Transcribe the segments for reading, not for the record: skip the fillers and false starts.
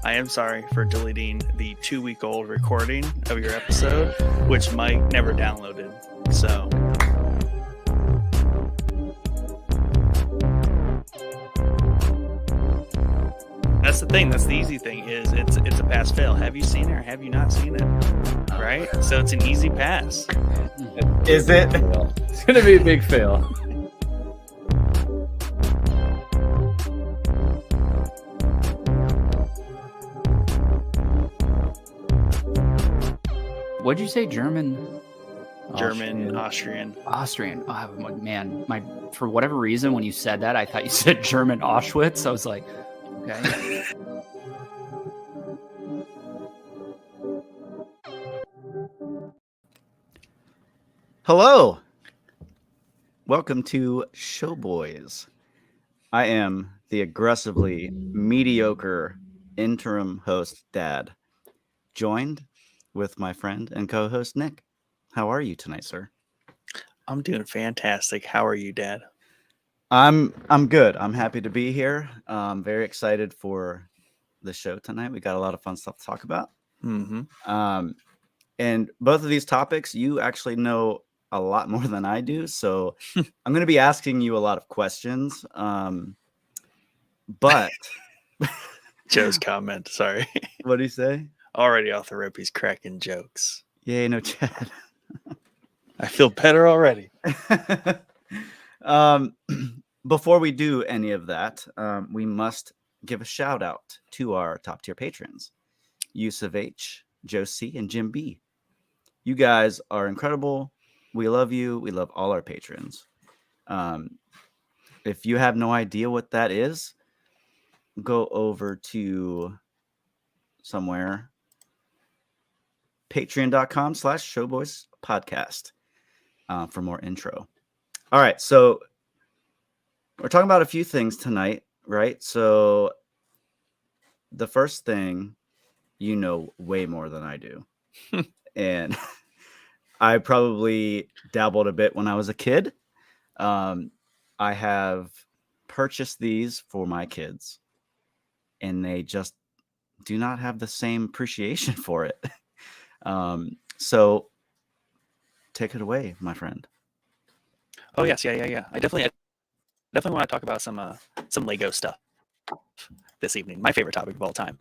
I am sorry for deleting the 2-week-old recording of your episode, which Mike never downloaded. So that's the thing. That's the easy thing. Is it's a pass fail. Have you seen it or have you not seen it? Right. So it's an easy pass. Is it? It's gonna be a big fail. What'd you say? German, Austrian. Oh, man, for whatever reason, when you said that, I thought you said German Auschwitz. I was like, okay. Hello. Welcome to Showboys. I am the aggressively mediocre interim host, Dad, joined with my friend and co-host, Nick. How are you tonight, sir? I'm doing fantastic. How are you, Dad? I'm good. I'm happy to be here. Very excited for the show tonight. We got a lot of fun stuff to talk about. Mm-hmm. And both of these topics, you actually know a lot more than I do. So I'm going to be asking you a lot of questions. But Joe's comment. Sorry. What do you say? Already off the rip, he's cracking jokes. Yay, no Chad. I feel better already. Before we do any of that, we must give a shout out to our top tier patrons, Yusuf H, Joe C, and Jim B. You guys are incredible. We love you. We love all our patrons. If you have no idea what that is, go over to somewhere, patreon.com/showboyspodcast for more intro. All right, so we're talking about a few things tonight, right? So the first thing, you know way more than I do. And I probably dabbled a bit when I was a kid. I have purchased these for my kids, and they just do not have the same appreciation for it. So take it away, my friend. Oh yes, yeah. I definitely want to talk about some Lego stuff this evening. My favorite topic of all time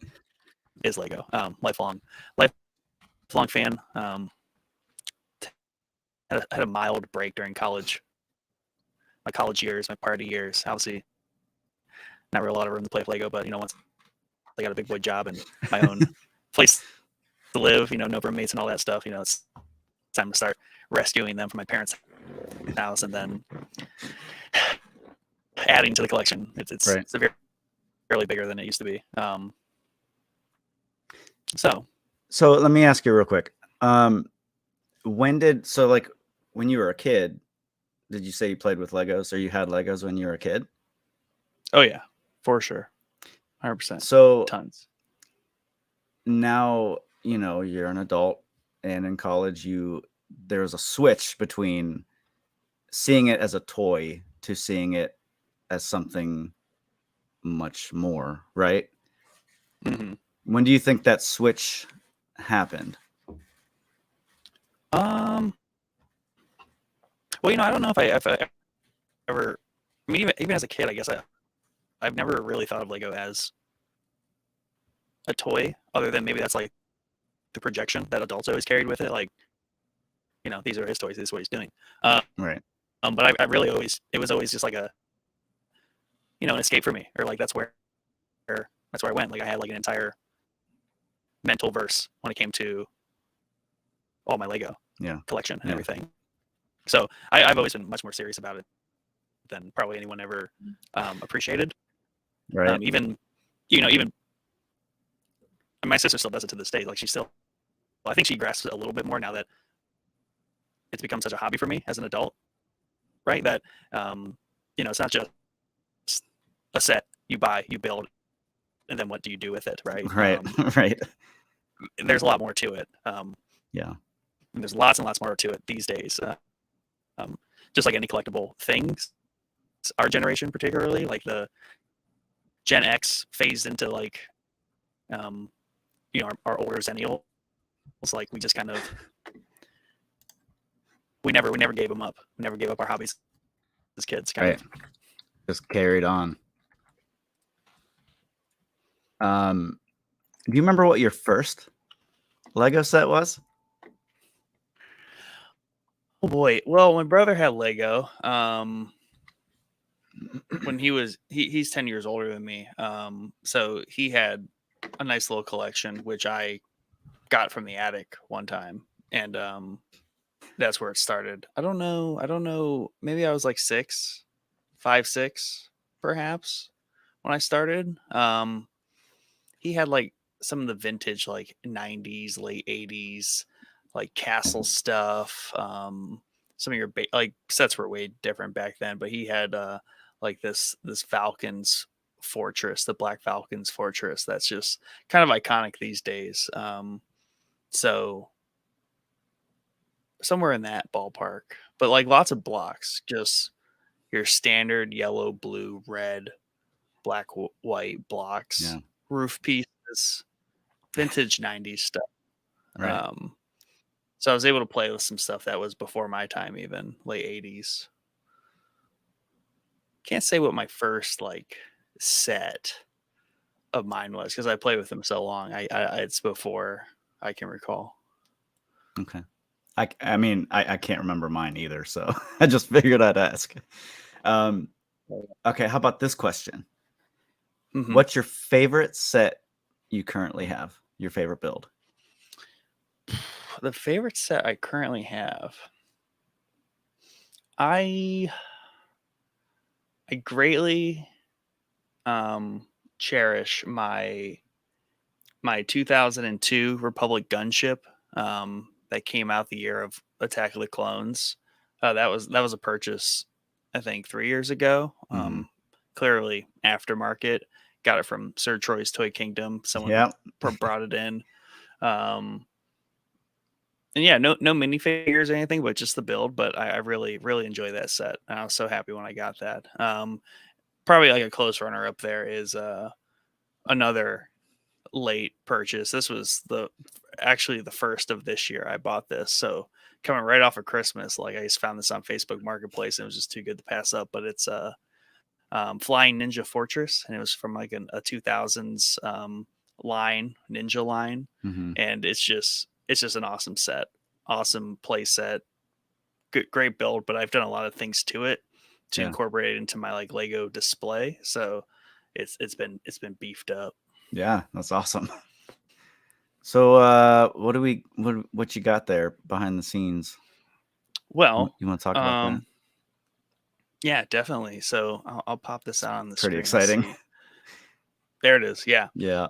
is Lego. Lifelong fan. Had a mild break during college. My college years, my party years. Obviously, not really a lot of room to play with Lego, but once I got a big boy job and my own place to live, no roommates and all that stuff, it's time to start rescuing them from my parents' house and then adding to the collection. It's Right. fairly bigger than it used to be. So let me ask you real quick. When you were a kid, did you say you played with Legos or you had Legos when you were a kid? Oh yeah, for sure. 100%. So tons. Now, you're an adult, and in college there's a switch between seeing it as a toy to seeing it as something much more, right? Mm-hmm. When do you think that switch happened? Well, I don't know if I ever. I mean, even as a kid, I guess I've never really thought of Lego as a toy, other than maybe that's like the projection that adults always carried with it. Like, these are his toys. This is what he's doing. Right. But I really it was always just like an escape for me, or like that's where I went. Like I had like an entire mental verse when it came to all my Lego collection and everything. So I've always been much more serious about it than probably anyone ever appreciated. Right. Even my sister still does it to this day. Like I think she grasps it a little bit more now that it's become such a hobby for me as an adult, right? That, it's not just a set you buy, you build, and then what do you do with it, right? Right. Right. There's a lot more to it. Yeah. And there's lots and lots more to it these days. Just like any collectible things, our generation particularly, like the Gen X phased into like our older zennials, like we just kind of we never gave them up. We never gave up our hobbies as kids. Kind Right. of. Just carried on. Do you remember what your first Lego set was? Oh boy. Well, my brother had Lego. When he's 10 years older than me. So he had a nice little collection, which I got from the attic one time. And that's where it started. I don't know. Maybe I was like 5, 6, perhaps when I started. He had like some of the vintage, like 90s, late 80s, like castle stuff. Some of your like sets were way different back then, but he had like this Falcons fortress, the Black Falcons fortress. That's just kind of iconic these days. So somewhere in that ballpark, but like lots of blocks, just your standard yellow, blue, red, black, white blocks, Yeah. roof pieces, vintage 90s stuff. Right. So I was able to play with some stuff that was before my time, even late 80s. Can't say what my first like set of mine was because I played with them so long. It's before I can recall. Okay. I mean, I can't remember mine either, so I just figured I'd ask. Okay, how about this question? Mhm. What's your favorite set you currently have? Your favorite build? The favorite set I currently have, I greatly cherish my 2002 Republic gunship that came out the year of Attack of the Clones. That was a purchase, I think, 3 years ago. Clearly aftermarket. Got it from Sir Troy's Toy Kingdom. Someone brought it in. And yeah, no minifigures or anything, but just the build. But I really enjoy that set. I was so happy when I got that. Probably like a close runner up there is another late purchase. This was actually the first of this year I bought this. So coming right off of Christmas, like I just found this on Facebook Marketplace and it was just too good to pass up. But it's a Flying Ninja Fortress, and it was from like a 2000s ninja line, and it's just an awesome set, awesome play set, good, great build. But I've done a lot of things to it to incorporate it into my like Lego display, so it's been beefed up. Yeah, that's awesome. So what you got there behind the scenes? Well, you want to talk about that? Yeah, definitely. So I'll pop this out on the Pretty screen. exciting. There it is. Yeah. Yeah.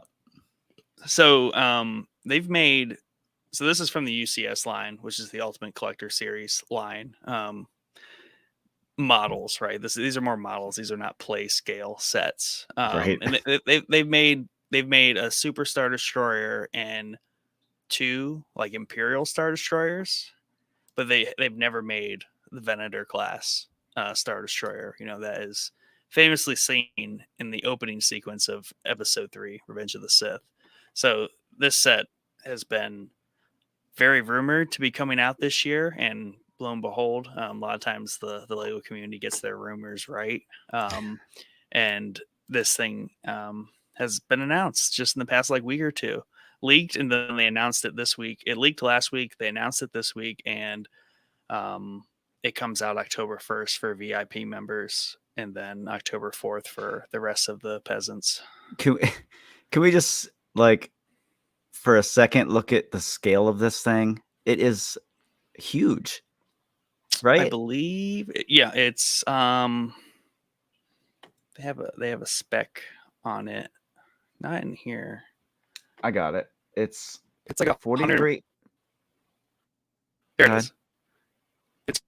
So they've made, so this is from the UCS line, which is the Ultimate Collector Series line. Models, right? These are more models. These are not play scale sets. Right. And they've made a Super Star Destroyer and 2 like Imperial Star Destroyers, but they've never made the Venator class Star Destroyer. You know, that is famously seen in the opening sequence of Episode 3, Revenge of the Sith. So this set has been very rumored to be coming out this year, and lo and behold, a lot of times the Lego community gets their rumors right. And this thing has been announced just in the past like week or two. Leaked, and then they announced it this week. It leaked last week. They announced it this week, and it comes out October 1st for VIP members, and then October 4th for the rest of the peasants. Can we just like for a second look at the scale of this thing? It is huge, right? I believe, yeah, it's they have a spec on it, not in here. I got it. It's like a 43. There it is. It's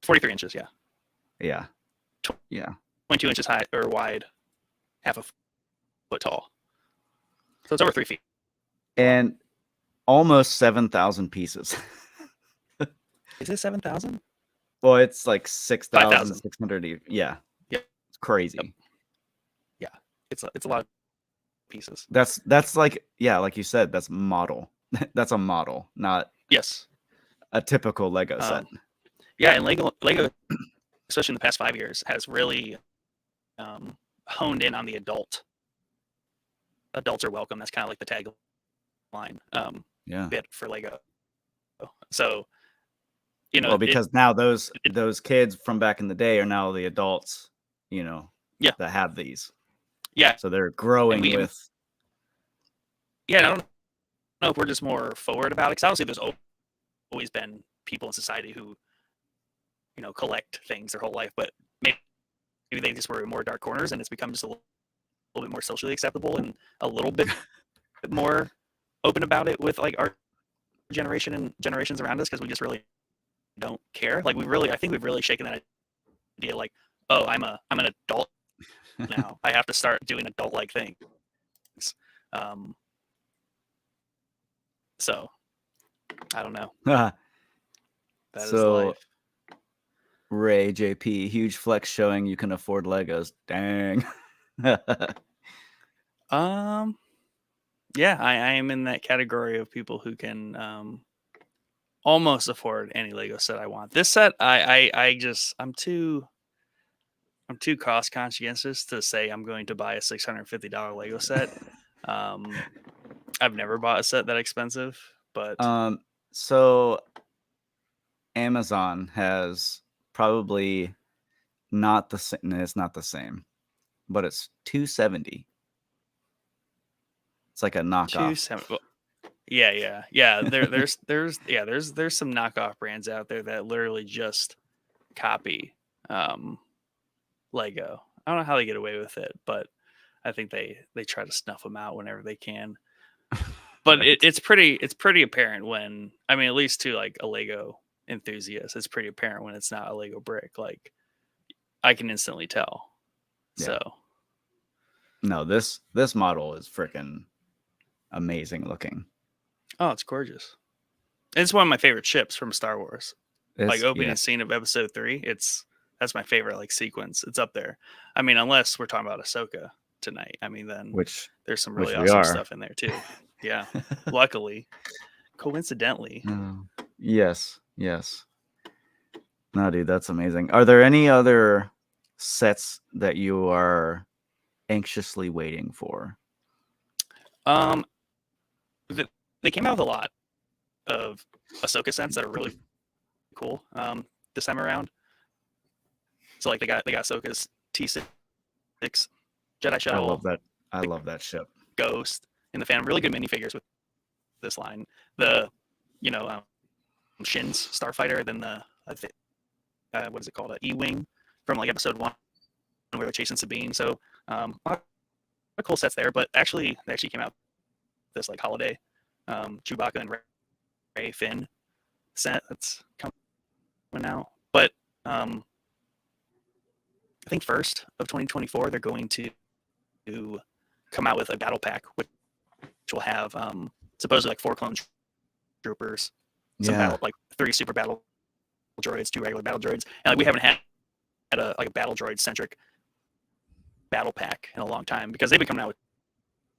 43 inches. Yeah. Yeah. Yeah. 22 inches high or wide, half a foot tall. So it's over 3 feet. And almost 7,000 pieces. Is it 7,000? Well, it's like 6,600. Yeah. Yeah. It's crazy. Yep. Yeah. It's a lot of pieces. That's like, yeah, like you said, that's model. That's a model, not Yes. a typical Lego set. Yeah, and Lego, especially in the past 5 years, has really honed in on the adult. Adults are welcome. That's kind of like the tagline Yeah. bit for Lego. So, Well, because now those kids from back in the day are now the adults, Yeah. that have these. Yeah. So they're growing with. Yeah, I don't know if we're just more forward about it. Because obviously, there's always been people in society who, collect things their whole life, but maybe they just were in more dark corners, and it's become just a little bit more socially acceptable and a little bit more open about it with like our generation and generations around us, because we just really don't care. Like I think we've really shaken that idea. Like, oh, I'm an adult now. I have to start doing adult-like things. So I don't know. That is life. Ray JP, huge flex showing you can afford Legos. Dang. Yeah, I am in that category of people who can almost afford any Lego set I want. This set, I'm too cost conscientious to say I'm going to buy a $650 Lego set. I've never bought a set that expensive, but so Amazon has probably not the same. It's not the same, but it's $270. It's like a knockoff. Well, yeah. There's some knockoff brands out there that literally just copy Lego. I don't know how they get away with it, but I think they try to snuff them out whenever they can. But Right. it's pretty apparent when, I mean, at least to like a Lego enthusiast, it's pretty apparent when it's not a Lego brick. Like, I can instantly tell. Yeah. So no, this model is freaking amazing looking. Oh, it's gorgeous. It's one of my favorite ships from Star Wars. Like opening scene of Episode 3, that's my favorite like sequence. It's up there. I mean, unless we're talking about Ahsoka tonight. I mean, then there's some really awesome stuff in there too. Yeah. Luckily, coincidentally. Yes. No, dude, that's amazing. Are there any other sets that you are anxiously waiting for? They came out with a lot of Ahsoka sets that are really cool this time around. So like they got Ahsoka's T6 Jedi Shuttle. I love that ship. Ghost in the Phantom. Really good minifigures with this line. The Shin's Starfighter, then what is it called? E-Wing from like Episode 1 where they're chasing Sabine. So a lot of cool sets there. But they actually came out this like holiday Chewbacca and Rey Finn set that's coming out. But I think first of 2024 they're going to come out with a battle pack which will have supposedly like 4 clone troopers, like 3 super battle droids, 2 regular battle droids, and like we haven't had a battle droid centric battle pack in a long time, because they've been coming out with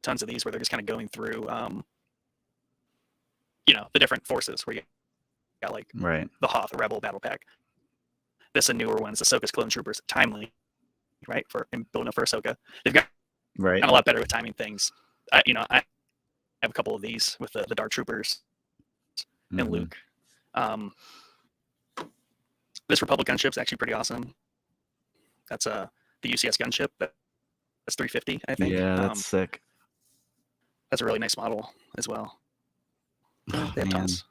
tons of these where they're just kind of going through the different forces, where you got like the Hoth Rebel battle pack. This is a newer one. It's Ahsoka's clone troopers, timely, right, for building up for Ahsoka. They've got a lot better with timing things. I have a couple of these with the Dark Troopers and Luke. This Republic gunship's actually pretty awesome. That's the UCS gunship. That's 350, I think. Yeah, that's sick. That's a really nice model as well. Oh, they have tons.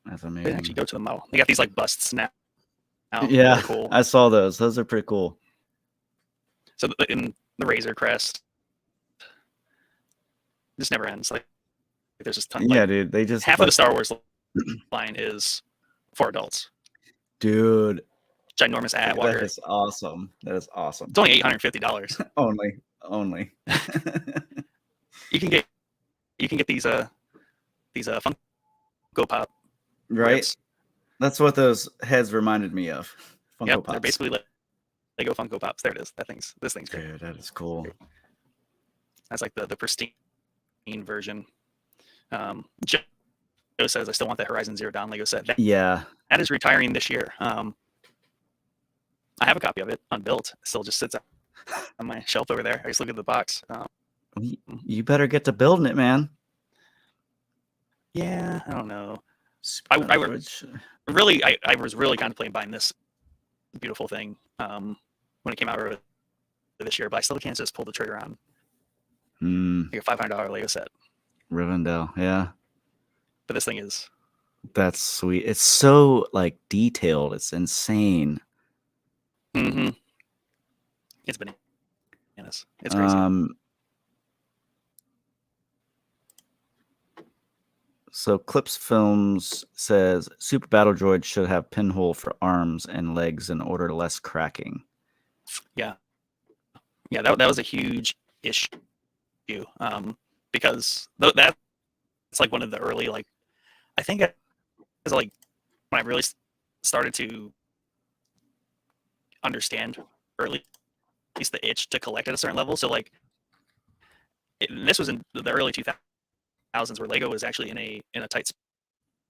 That's amazing. They actually go to the model. They got these like busts now. Yeah, really cool. I saw those. Those are pretty cool. So in the Razor Crest, this never ends. Like there's just tons. Yeah, dude. They just half of the Star Wars line is for adults. Dude, ginormous ad wire. That is awesome. It's only $850. only. You can get these Funko Pop. Right. Rips. That's what those heads reminded me of. Funko Pops. They're basically Lego Funko Pops. There it is. This thing's great. Dude, that is cool. That's like the pristine version. Joe says I still want the Horizon Zero Dawn Lego set. Yeah. That is retiring this year. I have a copy of it unbuilt. It still just sits on my shelf over there. I just look at the box. You better get to building it, man. Yeah, I don't know. I was really contemplating buying this beautiful thing when it came out earlier this year, but I still can't just pull the trigger on like a $500 Lego set. Rivendell, yeah. But this thing is. That's sweet. It's so like detailed. It's insane. Mm-hmm. It's bananas. It's crazy. So Clips Films says Super Battle Droid should have pinhole for arms and legs in order to less cracking. Yeah, that was a huge issue. Because that's like one of the early, like, I think it was like when I really started to understand early, at least the itch to collect at a certain level. So like, this was in the early 2000s where Lego was actually in a tight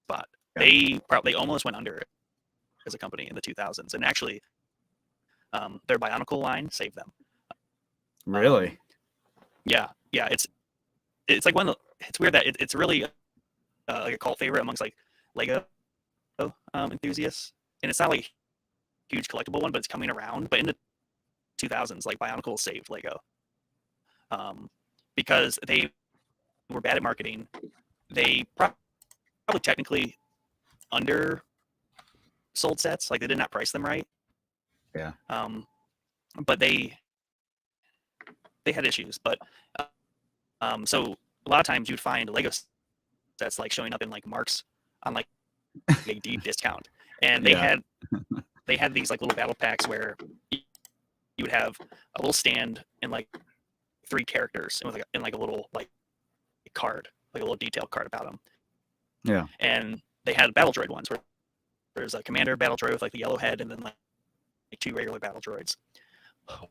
spot. Yeah. They almost went under it as a company in the 2000s, and actually, their Bionicle line saved them. Really? Yeah. It's like it's weird that it's really like a cult favorite amongst like Lego enthusiasts, and it's not like a huge collectible one, but it's coming around. But in the 2000s, like Bionicle saved Lego because they were bad at marketing. They probably technically undersold sets, like they did not price them right. Yeah. But they had issues. But so a lot of times you'd find Lego sets like showing up in like Marks on like a deep discount, and they had these like little battle packs where you would have a little stand and like 3 characters and with like a little like card, like a little detailed card about them. Yeah. And they had battle droid ones where there's a commander battle droid with like the yellow head and then like 2 regular battle droids. Well,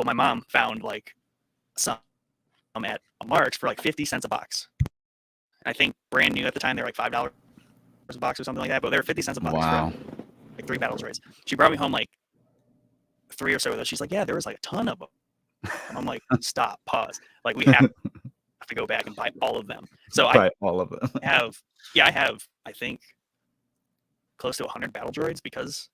my mom found like some at Marks for like 50 cents a box. I think brand new at the time, they're like $5 a box or something like that, but they're 50 cents a box for like 3 battle droids. She brought me home like 3 or so of those. She's like, yeah, there was like a ton of them. And I'm like, stop, pause. Like, we have to go back and buy all of them. So I all of them. I have, I think, close to 100 battle droids because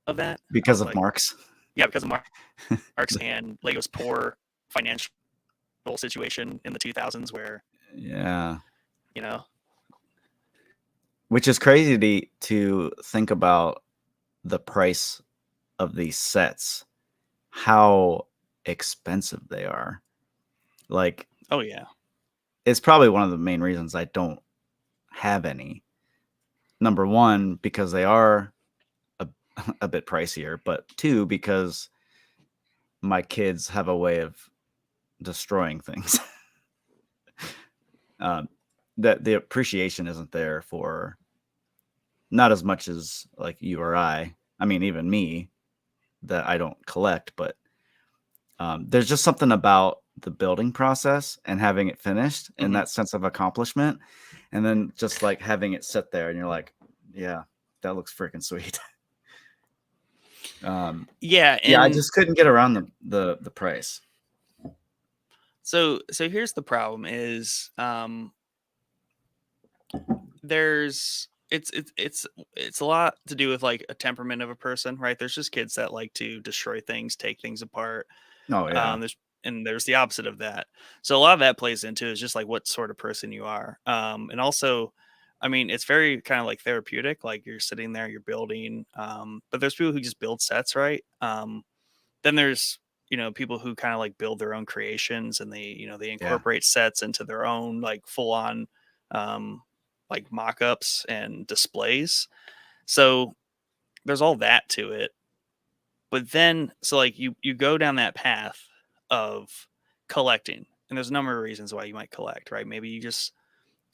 of that. Because of like, Marks. Yeah, because of Marks and Lego's poor financial situation in the 2000s where, which is crazy to think about the price of these sets, how expensive they are. Like, oh yeah, it's probably one of the main reasons I don't have any. Number one, because they are a bit pricier, but 2, because my kids have a way of destroying things. That the appreciation isn't there for, not as much as like you or I mean, even me, that I don't collect, but there's just something about the building process and having it finished and that sense of accomplishment, and then just like having it sit there and you're like, yeah, that looks freaking sweet. I just couldn't get around the price. So here's the problem is it's a lot to do with like a temperament of a person, right? There's just kids that like to destroy things, take things apart. Oh yeah. There's the opposite of that. So a lot of that plays into is just like what sort of person you are. And also, I mean, it's very kind of like therapeutic, like you're sitting there, you're building, but there's people who just build sets, right? Then there's, people who kind of like build their own creations and they incorporate sets into their own like full on, like mock-ups and displays. So there's all that to it. But then, so like you go down that path of collecting, and there's a number of reasons why you might collect, right? Maybe you just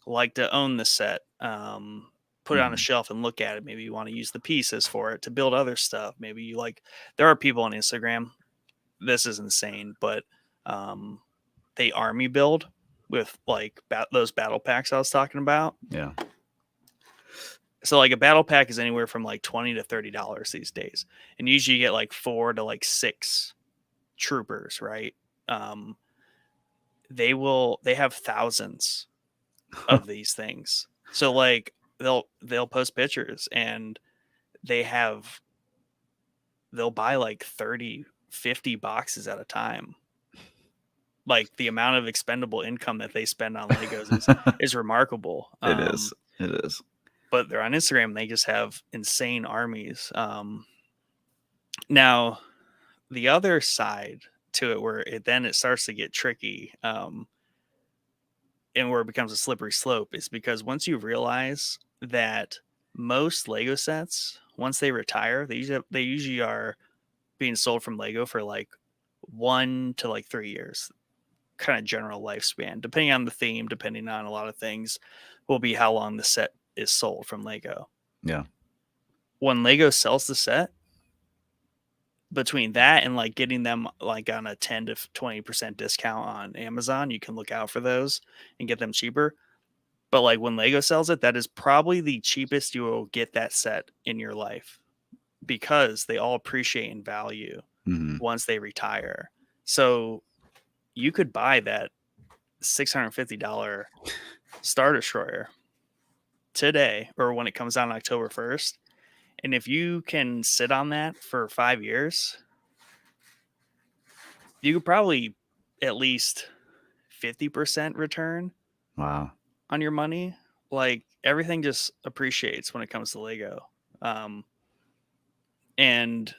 like to own the set, put it on a shelf and look at it. Maybe you want to use the pieces for it to build other stuff. Maybe there are people on Instagram, this is insane, but they army build with like those battle packs I was talking about. Yeah. So like a battle pack is anywhere from like $20 to $30 these days, and usually you get like 4 to like 6 troopers, right? They have thousands of these things. So like they'll post pictures, and they'll buy like 30, 50 boxes at a time. Like the amount of expendable income that they spend on Legos is remarkable. It is. It is. But they're on Instagram and they just have insane armies. Now the other side to it, where it starts to get tricky, and where it becomes a slippery slope, is because once you realize that most Lego sets, once they retire, they usually are being sold from Lego for like 1 to like 3 years, kind of general lifespan, depending on the theme, depending on a lot of things, will be how long the set is sold from Lego. Yeah. When Lego sells the set, between that and like getting them like on a 10 to 20% discount on Amazon, you can look out for those and get them cheaper. But like when Lego sells it, that is probably the cheapest you will get that set in your life, because they all appreciate in value once they retire. So you could buy that $650 Star Destroyer today, or when it comes out on October 1st. And if you can sit on that for 5 years, you could probably at least 50% return. Wow. On your money. Like everything just appreciates when it comes to Lego. And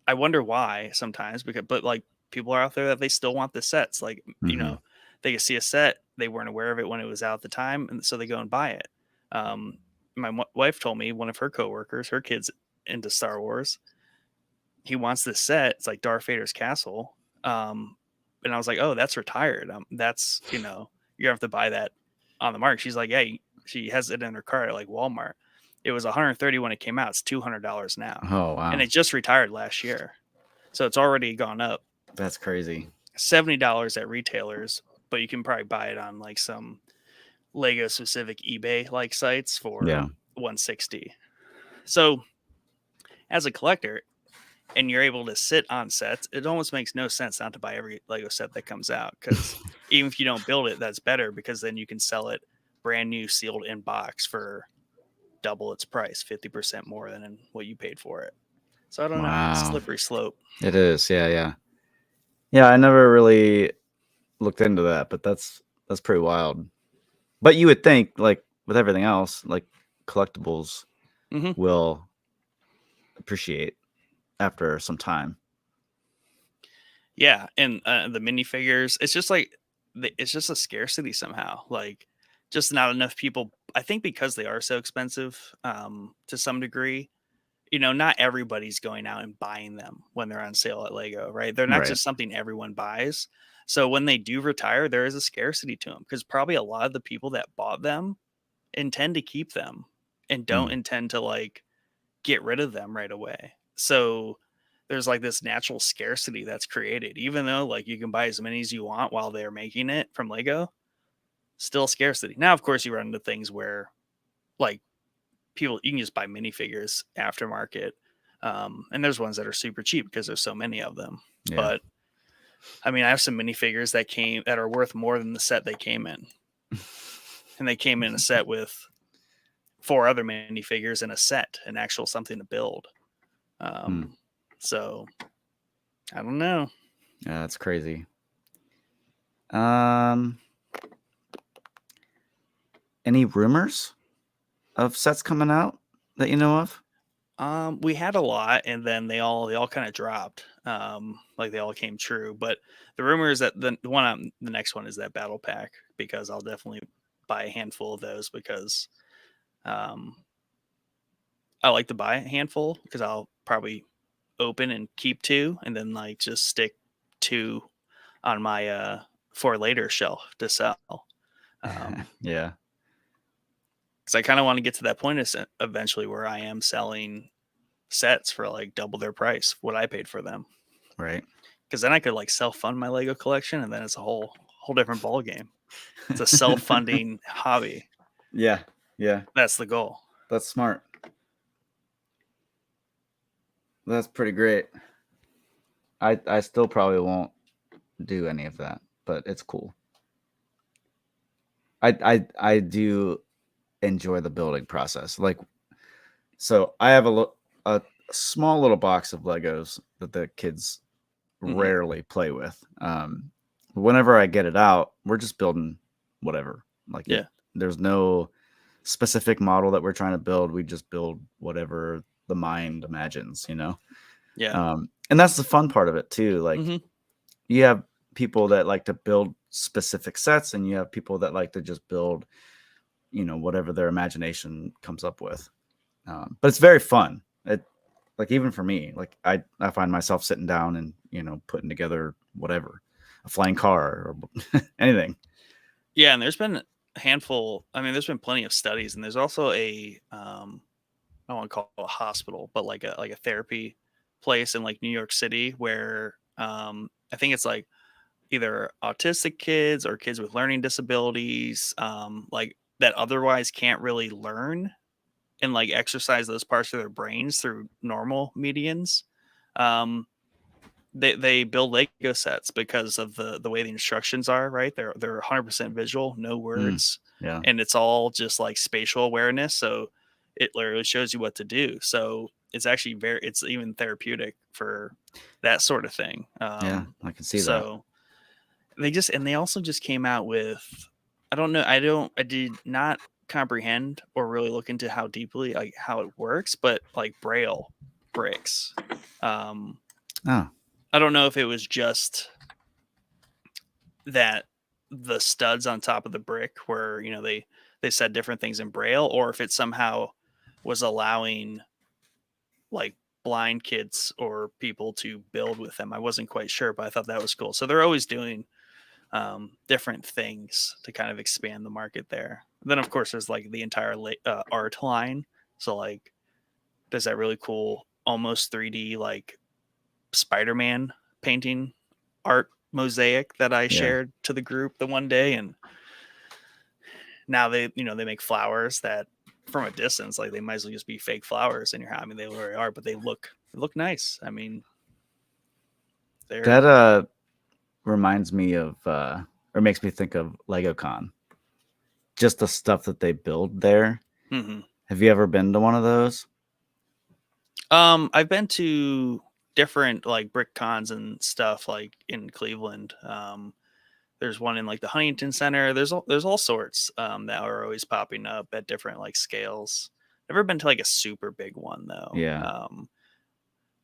I wonder why sometimes, but like people are out there that they still want the sets. Like, you know, they see a set, they weren't aware of it when it was out at the time, and so they go and buy it. My wife told me one of her coworkers, her kid's into Star Wars. He wants this set. It's like Darth Vader's castle. And I was like, oh, that's retired. That's, you know, you have to buy that on the market. She's like, yeah, she has it in her cart at like Walmart. It was $130 when it came out. It's $200 now. Oh, wow. And it just retired last year. So it's already gone up. That's crazy. $70 at retailers, but you can probably buy it on like some Lego specific eBay like sites for $160. So as a collector, and you're able to sit on sets, it almost makes no sense not to buy every Lego set that comes out, because even if you don't build it, that's better, because then you can sell it brand new, sealed in box for double its price, 50% more than what you paid for it. So I don't know. It's a slippery slope. It is. Yeah. I never really looked into that, but that's pretty wild. But you would think, like with everything else, like collectibles will appreciate after some time. Yeah, and the minifigures, it's just like it's just a scarcity somehow. Like, just not enough people. I think because they are so expensive, to some degree. You know, not everybody's going out and buying them when they're on sale at Lego, right? They're not just something everyone buys. So when they do retire, there is a scarcity to them, because probably a lot of the people that bought them intend to keep them and don't intend to like get rid of them right away. So there's like this natural scarcity that's created, even though like you can buy as many as you want while they're making it from Lego, still scarcity. Now, of course, you run into things where like you can just buy minifigures aftermarket. And there's ones that are super cheap because there's so many of them. Yeah. But I mean, I have some minifigures that are worth more than the set they came in. And they came in a set with 4 other minifigures in a set, an actual something to build. So I don't know. Yeah, that's crazy. Any rumors of sets coming out that you know of? We had a lot, and then they all kind of dropped. Like they all came true. But the rumor is that the next one is that battle pack, because I'll definitely buy a handful of those, because I like to buy a handful, because I'll probably open and keep 2, and then like just stick 2 on my for later shelf to sell. Yeah. Because I kind of want to get to that point eventually where I am selling sets for like double their price, what I paid for them. Right. because then I could like self-fund my Lego collection, and then it's a whole different ball game. It's a self-funding hobby. Yeah. Yeah. That's the goal. That's smart. That's pretty great. I still probably won't do any of that, but it's cool. I do enjoy the building process. Like, so I have a small little box of Legos that the kids rarely play with. Whenever I get it out, we're just building whatever. Like, Yeah. there's no specific model that we're trying to build. We just build whatever the mind imagines, you know? Yeah. And that's the fun part of it too. Like, Mhm. you have people that like to build specific sets, and you have people that like to just build, you know, whatever their imagination comes up with. But it's very fun. Like, even for me, like I find myself sitting down and, you know, putting together whatever, a flying car or anything. Yeah, and there's been a handful. I mean, there's been plenty of studies, and there's also a I don't want to call it a hospital, but like a therapy place in like New York City where I think it's like either autistic kids or kids with learning disabilities, like that otherwise can't really learn and like exercise those parts of their brains through normal medians. Um, they build Lego sets because of the way the instructions are, right? They're 100% visual, no words, Yeah. and it's all just like spatial awareness. So it literally shows you what to do. So it's actually it's even therapeutic for that sort of thing. Yeah, I can see that. So they also just came out with, I did not comprehend or really look into how deeply like how it works, but like Braille bricks. Oh, I don't know if it was just that the studs on top of the brick were, you know, they said different things in Braille, or if it somehow was allowing like blind kids or people to build with them. I wasn't quite sure, but I thought that was cool. So they're always doing different things to kind of expand the market there. And then of course there's like the entire art line. So like there's that really cool almost 3D like Spider-Man painting art mosaic that I shared to the group the one day, and now they make flowers that from a distance like they might as well just be fake flowers in your house. I mean, they really are, but they look nice. I mean, that reminds me of or makes me think of LegoCon. Just the stuff that they build there. Mm-hmm. Have you ever been to one of those? I've been to different like brick cons and stuff like in Cleveland. There's one in like the Huntington Center. There's all sorts that are always popping up at different like scales. Never been to like a super big one though. Yeah.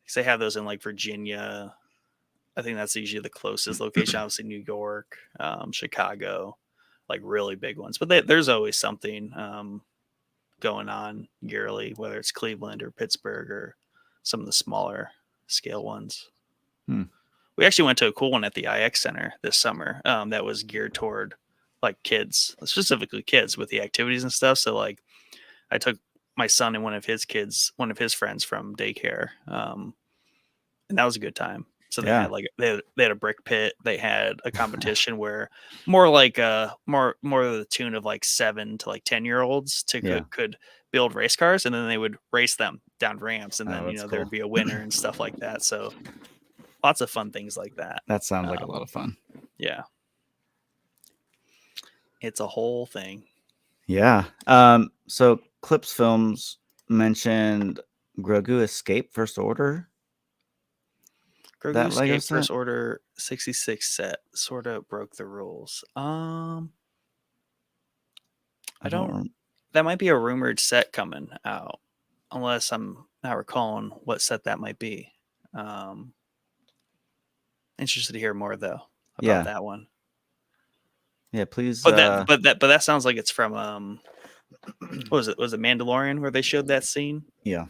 Because they have those in like Virginia. I think that's usually the closest location. Obviously, New York, Chicago, like really big ones. But there's always something going on yearly, whether it's Cleveland or Pittsburgh or some of the smaller scale ones. We actually went to a cool one at the IX Center this summer that was geared toward like kids, specifically kids with the activities and stuff. So like I took my son and one of his friends from daycare, and that was a good time. So they had like they had a brick pit. They had a competition where more like more of the tune of like 7 to like 10-year-olds could build race cars, and then they would race them down ramps, and then there would be a winner and stuff like that. So lots of fun things like that. That sounds like a lot of fun. Yeah, it's a whole thing. Yeah. So Clips Films mentioned Grogu Escape First Order. Grogu Escape First Order 66 set sort of broke the rules. I don't. That might be a rumored set coming out, unless I'm not recalling what set that might be. Interested to hear more though about that one. Yeah, please. But that sounds like it's from what was it? Was it Mandalorian where they showed that scene? Yeah.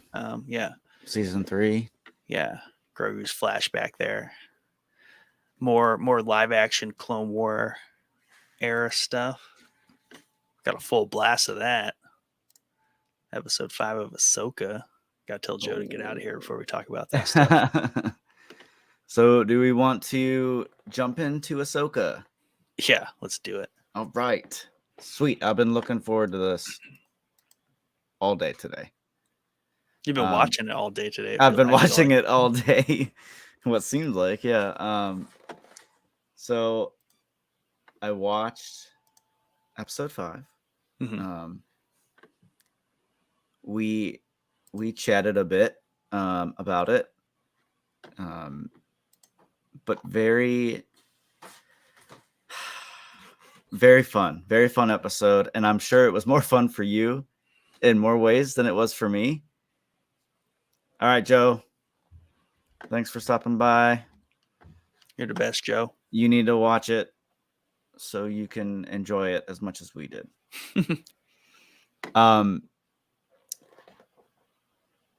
Yeah. Season 3. Yeah. Grogu's flashback there. More live action Clone War era stuff. Got a full blast of that. Episode 5 of Ahsoka. Got to tell Joe to get out of here before we talk about that stuff. So, do we want to jump into Ahsoka? Yeah, let's do it. All right. Sweet. I've been looking forward to this all day today. You've been watching it all day today. I've been I feel watching like. it all day. What seems like, yeah. So I watched episode 5. Mhm. We chatted a bit about it. But very fun episode, and I'm sure it was more fun for you in more ways than it was for me. All right, Joe, thanks for stopping by. You're the best, Joe. You need to watch it so you can enjoy it as much as we did. I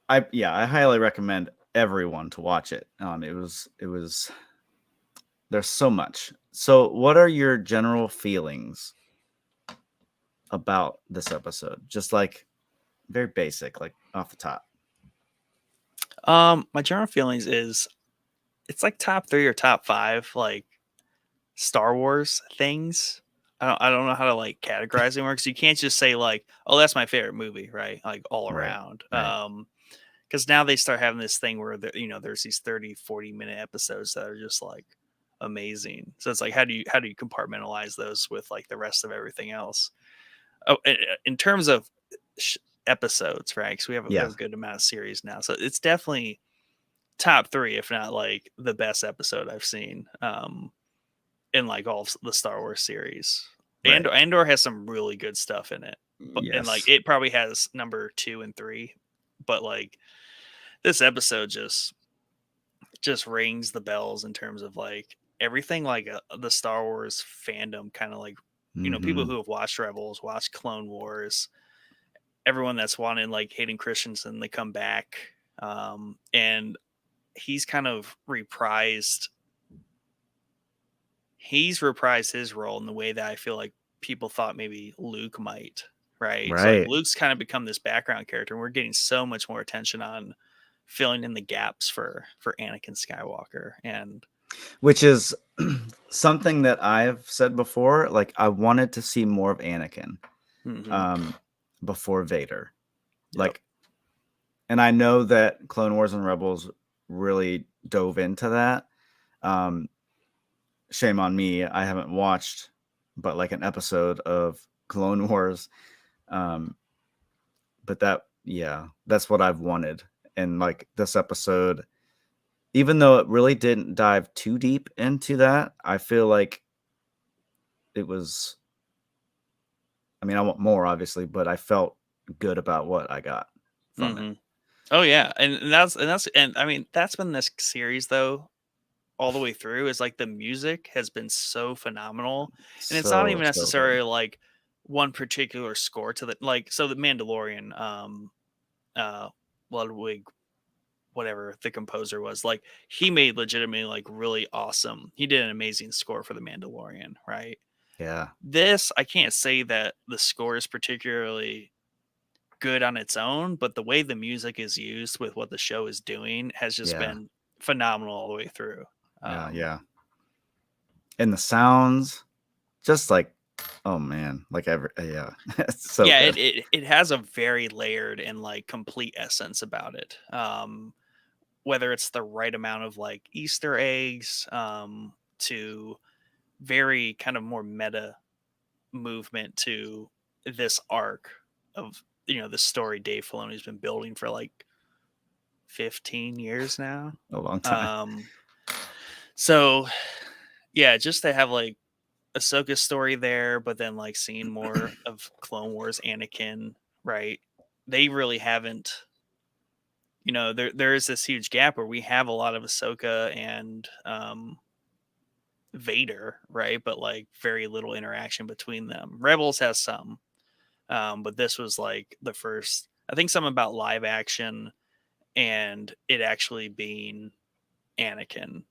highly recommend everyone to watch it. It was there's so much. So what are your general feelings about this episode? Just like very basic, like off the top. My general feelings is it's like top 3 or top 5 like Star Wars things. I don't know how to like categorize it more because you can't just say like, oh, that's my favorite movie, right? Like all Right, around. right. Because now they start having this thing where there's these 30-40 minute episodes that are just like amazing. So it's like how do you compartmentalize those with like the rest of everything else? Oh, in terms of episodes, right? Because we have Yeah. a good amount of series now, so it's definitely top 3, if not like the best episode I've seen in like all of the Star Wars series. Right. Andor has some really good stuff in it, but and like Yes. it probably has number 2 and 3, but like this episode just rings the bells in terms of like everything like the Star Wars fandom kind of like people who have watched Rebels, watched Clone Wars, everyone that's wanted like Hayden Christensen to come back, and he's kind of reprised his role in the way that I feel like people thought maybe Luke might, right? So like Right. Luke's kind of become this background character, and we're getting so much more attention on filling in the gaps for Anakin Skywalker. And Which is something that I've said before. Like I wanted to see more of Anakin before Vader. Like, and I know that Clone Wars and Rebels really dove into that. Shame on me. I haven't watched but like an episode of Clone Wars. But that's what I've wanted. And like this episode, even though it really didn't dive too deep into that, I feel like it was, I mean, I want more obviously, but I felt good about what I got from it. Oh yeah. And I mean, that's been this series though, all the way through, is like the music has been so phenomenal. And it's not even So necessarily good. like one particular score to the like, so the Mandalorian, Ludwig, whatever the composer was, like he made legitimately like really awesome. He did an amazing score for the Mandalorian, right? Yeah. This, I can't say that the score is particularly good on its own, but the way the music is used with what the show is doing has just been phenomenal all the way through. Yeah. And the sounds, just like, oh man, like it's so good. It has a very layered and like complete essence about it. Whether it's the right amount of like Easter eggs, to very kind of more meta movement to this arc of the story Dave Filoni's been building for like 15 years now. A long time. So yeah, just to have like Ahsoka's story there, but then like seeing more of Clone Wars Anakin, right? They really haven't, there is this huge gap where we have a lot of Ahsoka and Vader, right? But like very little interaction between them. Rebels has some, but this was like the first. I think something about live action and it actually being Anakin.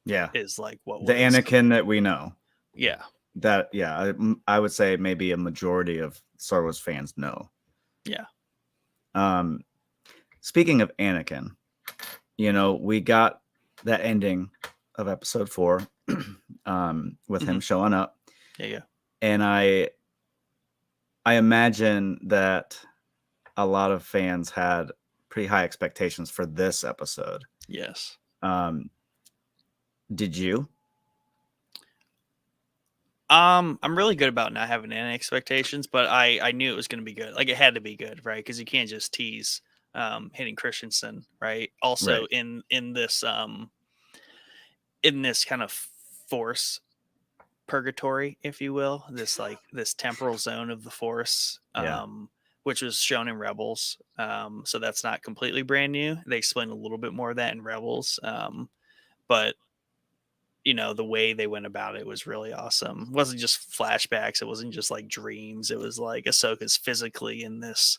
Yeah, is like what the was Anakin that we know. Yeah, that I would say maybe a majority of Star Wars fans know. Yeah. Speaking of Anakin, we got that ending of episode 4 with him showing up. Yeah. And I imagine that a lot of fans had pretty high expectations for this episode. Yes. Did you? I'm really good about not having any expectations, but I knew it was going to be good. Like, it had to be good, right? Because you can't just tease hitting Christensen, right? Also, Right. in this kind of Force purgatory, if you will, this temporal zone of the Force, Yeah. which was shown in Rebels. So that's not completely brand new. They explain a little bit more of that in Rebels, but the way they went about it was really awesome. It wasn't just flashbacks. It wasn't just like dreams. It was like Ahsoka's physically in this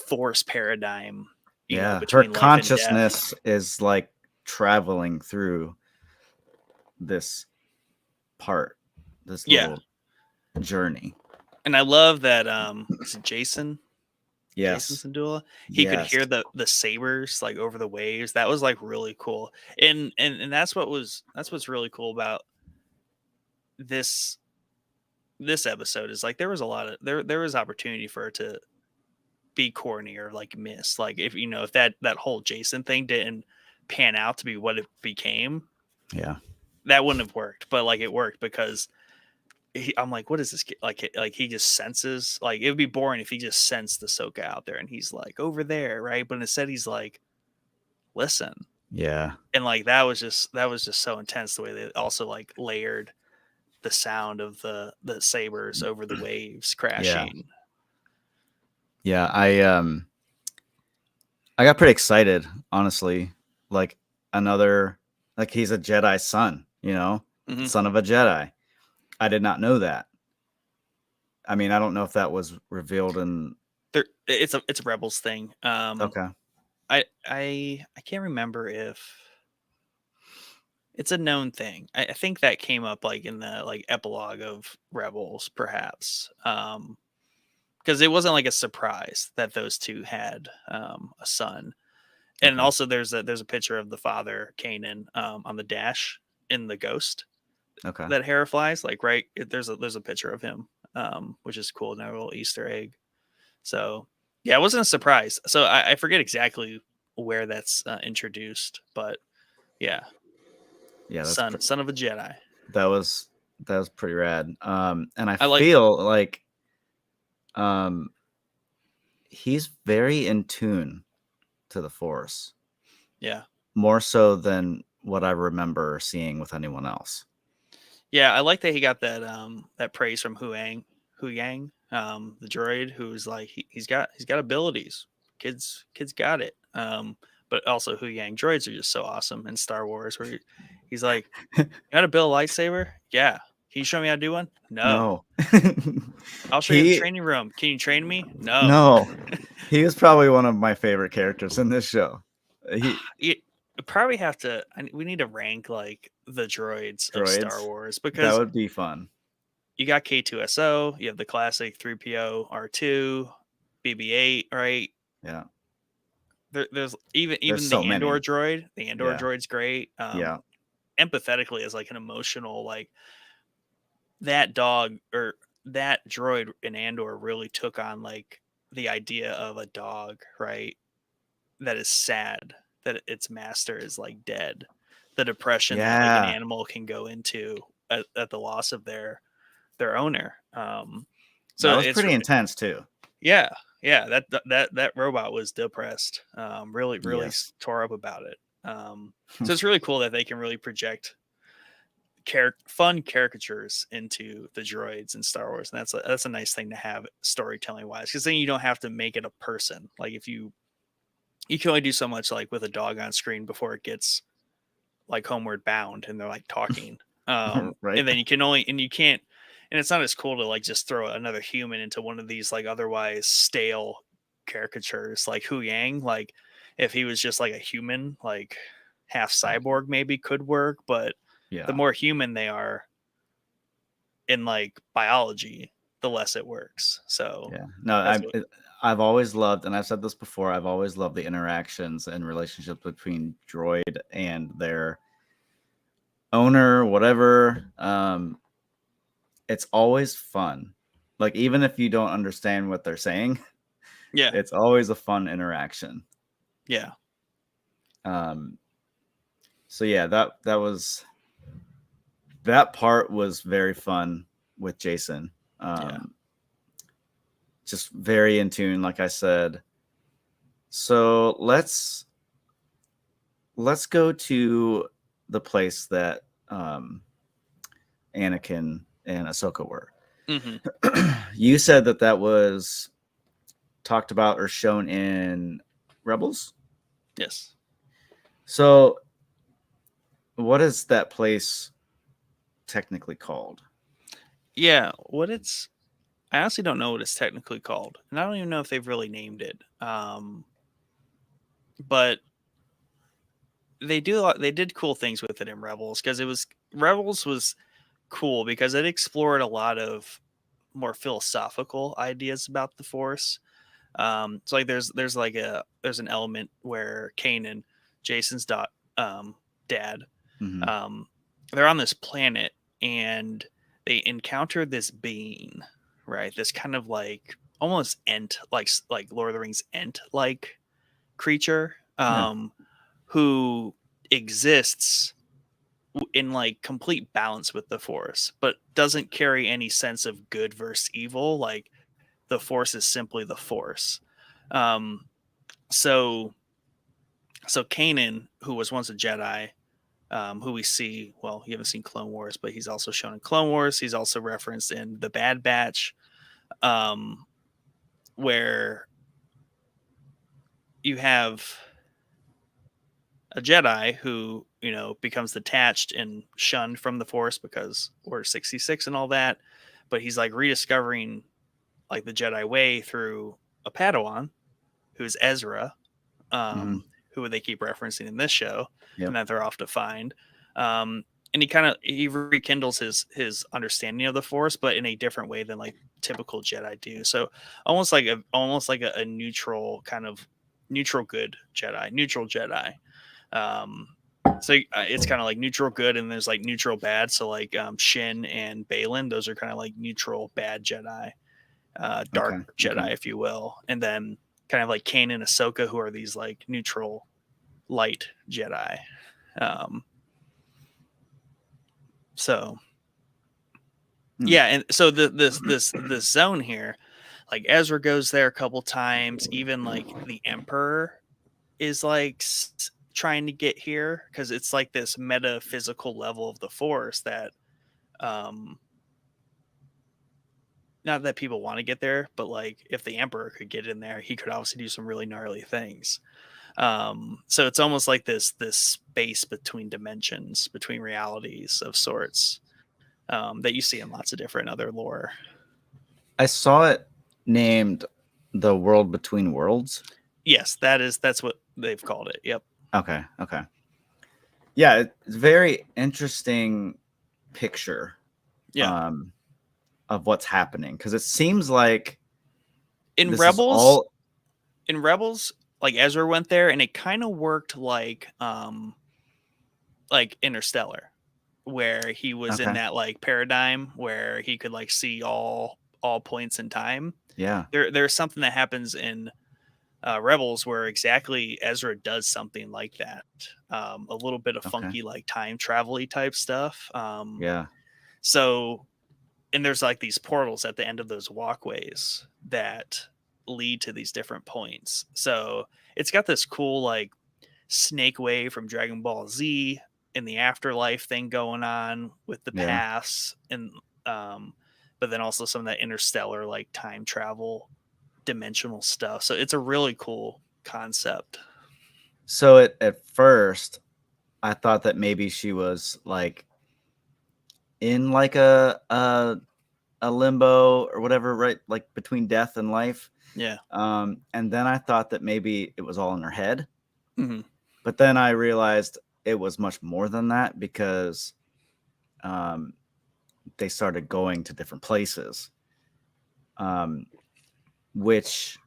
Force paradigm, Yeah. Her between life and death. consciousness is like traveling through this little journey. And I love that. Is it Jason? Yes. Jason Sandula. He could hear the sabers like over the waves. That was like really cool. And that's what's really cool about this episode is like there was a lot of there was opportunity for it to be corny or like miss. Like if if that whole Jason thing didn't pan out to be what it became, yeah, that wouldn't have worked. But like it worked because I'm like, what is this? Like he just senses. Like it would be boring if he just sensed the Ahsoka out there and he's like over there, right? But instead he's like, listen, yeah, and like that was just so intense the way they also like layered the sound of the sabers over the waves crashing. Yeah, I got pretty excited, honestly. Like he's a Jedi son, son of a Jedi. I did not know that. I mean, I don't know if that was revealed in there. It's a Rebels thing. Okay. I can't remember if it's a known thing. I think that came up like in the like epilogue of Rebels, perhaps. Because it wasn't like a surprise that those two had a son. And Okay. also there's a picture of the father, Kanan, on the dash in the Ghost. Okay. That Hera flies, like right there's a picture of him, which is cool, and a little Easter egg. So yeah, it wasn't a surprise. So I forget exactly where that's introduced, but yeah, Yeah, son of a Jedi. That was pretty rad. And I I like feel like he's very in tune to the Force. Yeah. More so than what I remember seeing with anyone else. Yeah, I like that he got that that praise from Hu Yang, the droid, who's like he's got abilities. Kids got it. But also Hu Yang droids are just so awesome in Star Wars, where he's like, "You got to build a lightsaber? Yeah. Can you show me how to do one? No. I'll show you the training room. Can you train me? No. No. He is probably one of my favorite characters in this show. You probably have to. We need to rank like the droids of Star Wars, because that would be fun. You got K2SO, you have the classic 3PO, R2, BB-8, right? Yeah. There's even so the Andor many. droid. The Andor droid's great. Yeah. Empathetically, as like an emotional, like that dog or that droid in Andor really took on like the idea of a dog, right? That is sad that its master is like dead. The depression that like an animal can go into at the loss of their owner. So that was pretty intense too. Yeah, that robot was depressed. Really tore up about it. So it's really cool that they can really project fun caricatures into the droids in Star Wars, and that's a nice thing to have storytelling wise, because then you don't have to make it a person. Like if you can only do so much like with a dog on screen before it gets like homeward bound and they're like talking. Right. And then you can't, and it's not as cool to like just throw another human into one of these like otherwise stale caricatures like Hu Yang. Like if he was just like a human, like half cyborg, maybe could work, but the more human they are in like biology, the less it works. So Yeah. No, that's what, I've always loved, and I've said this before, I've always loved the interactions and relationships between droid and their owner, whatever. It's always fun. Like, even if you don't understand what they're saying, yeah, it's always a fun interaction. yeah, So yeah, that part was very fun with Jason. yeah. Just very in tune, like I said. So let's go to the place that Anakin and Ahsoka were. Hmm. You said that was talked about or shown in Rebels. Yes. So what is that place technically called? Yeah. I honestly don't know what it's technically called, and I don't even know if they've really named it. But they did cool things with it in Rebels, because Rebels was cool because it explored a lot of more philosophical ideas about the Force. So like there's an element where Kanan, Jason's dad, Mm-hmm. they're on this planet, and they encounter this being, right? This kind of like almost ent, like Lord of the Rings ent like creature, Yeah. who exists in like complete balance with the Force, but doesn't carry any sense of good versus evil. Like the Force is simply the Force. Um, so Kanan, who was once a Jedi, who we see, well, you haven't seen Clone Wars, but he's also shown in Clone Wars. He's also referenced in The Bad Batch, where you have a Jedi who, becomes detached and shunned from the Force because Order 66 and all that. But he's like rediscovering like the Jedi way through a Padawan who's Ezra, Mm-hmm. who they keep referencing in this show, Yep. and that they're off to find. And he rekindles his understanding of the Force, but in a different way than like typical Jedi do. So almost like a neutral kind of neutral good Jedi, neutral Jedi. So it's kind of like neutral good, and there's like neutral bad. So like Shin and Balin, those are kind of like neutral bad Jedi, dark Jedi, if you will, and then kind of like Kanan and Ahsoka, who are these like neutral light Jedi. So yeah, and so this zone here, like Ezra goes there a couple times. Even like the Emperor is like trying to get here, because it's like this metaphysical level of the Force that, not that people want to get there, but like if the Emperor could get in there, he could obviously do some really gnarly things. So it's almost like this space between dimensions, between realities of sorts, that you see in lots of different other lore. I saw it named the World Between Worlds. Yes, that's what they've called it. Yep. Okay. Yeah, it's very interesting picture. Yeah. Of what's happening, because it seems like in this Rebels, is all... like Ezra went there, and it kind of worked like Interstellar, where he was in that like paradigm where he could like see all points in time. Yeah. There's something that happens in Rebels where exactly Ezra does something like that. A little bit of funky like time travel-y type stuff. Yeah. So, and there's like these portals at the end of those walkways that lead to these different points. So it's got this cool like snake way from Dragon Ball Z in the afterlife thing going on with the paths, and but then also some of that interstellar like time travel dimensional stuff. So it's a really cool concept. So at first I thought that maybe she was like in like a limbo or whatever, right? Like between death and life. Yeah. And then I thought that maybe it was all in her head. Mm-hmm. But then I realized it was much more than that, because they started going to different places. which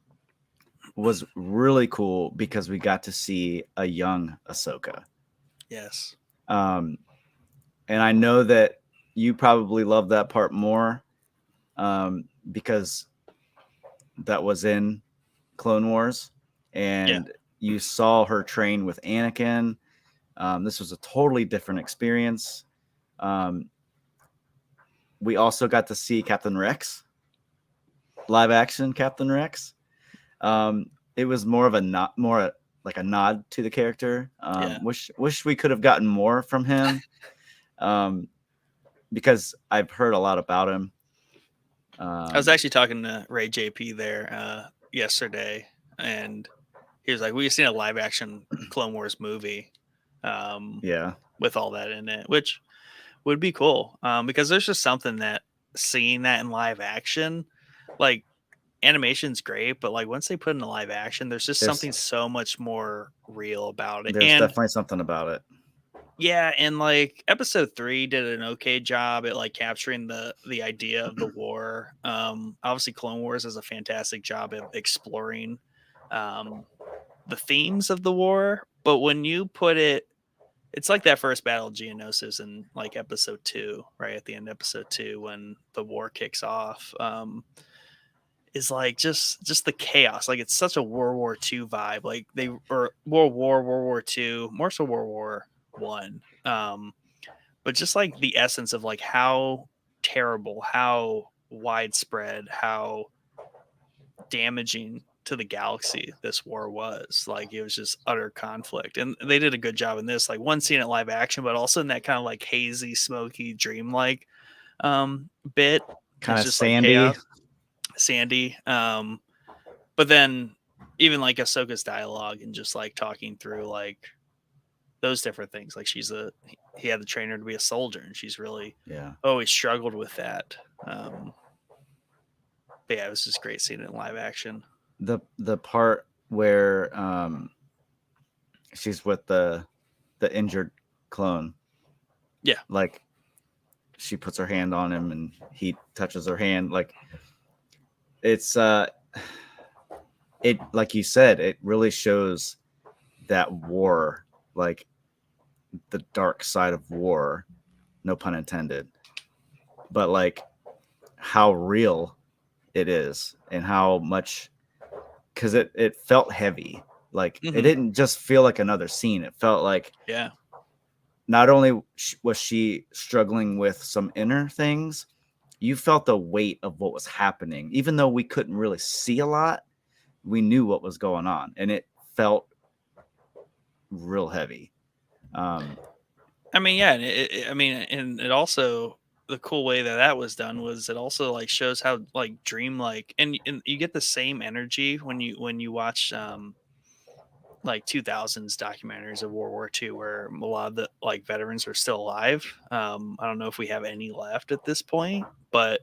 was really cool because we got to see a young Ahsoka. Yes. And I know that you probably love that part more because that was in Clone Wars, and you saw her train with Anakin. This was a totally different experience. We also got to see Captain Rex, live action Captain Rex. It was more of a like a nod to the character. Wish we could have gotten more from him, because I've heard a lot about him. I was actually talking to Ray JP there yesterday, and he was like, "We've seen a live action Clone Wars movie, with all that in it, which would be cool, because there's just something that seeing that in live action, like animation's great, but like once they put in the live action, there's something so much more real about it. There's And definitely something about it. yeah, and like episode 3 did an okay job at like capturing the idea of the war. Obviously Clone Wars does a fantastic job of exploring the themes of the war, but when you put it's like that first battle of Geonosis in like episode 2, right at the end of episode 2 when the war kicks off. Is like just the chaos. Like it's such a World War II vibe. Like they or World War II, more so World War One. But just like the essence of like how terrible, how widespread, how damaging to the galaxy this war was. Like it was just utter conflict. And they did a good job in this. Like one scene at live action, but also in that kind of like hazy, smoky, dreamlike bit. Kind It's of just sandy. like chaos. Sandy. But then even like Ahsoka's dialogue and just like talking through like those different things. Like he had to train her to be a soldier, and she's really always struggled with that. But yeah, it was just great seeing it in live action. The part where she's with the injured clone. Yeah. Like she puts her hand on him and he touches her hand. Like it's it, like you said, it really shows that war, like the dark side of war, no pun intended, but like how real it is and how much, because it felt heavy. Like it didn't just feel like another scene. It felt like not only was she struggling with some inner things, you felt the weight of what was happening. Even though we couldn't really see a lot, we knew what was going on, and it felt real heavy. I mean, yeah, and it also, the cool way that was done was it also like shows how like dreamlike, and you get the same energy when you watch like 2000s documentaries of World War II where a lot of the like veterans are still alive. I don't know if we have any left at this point, but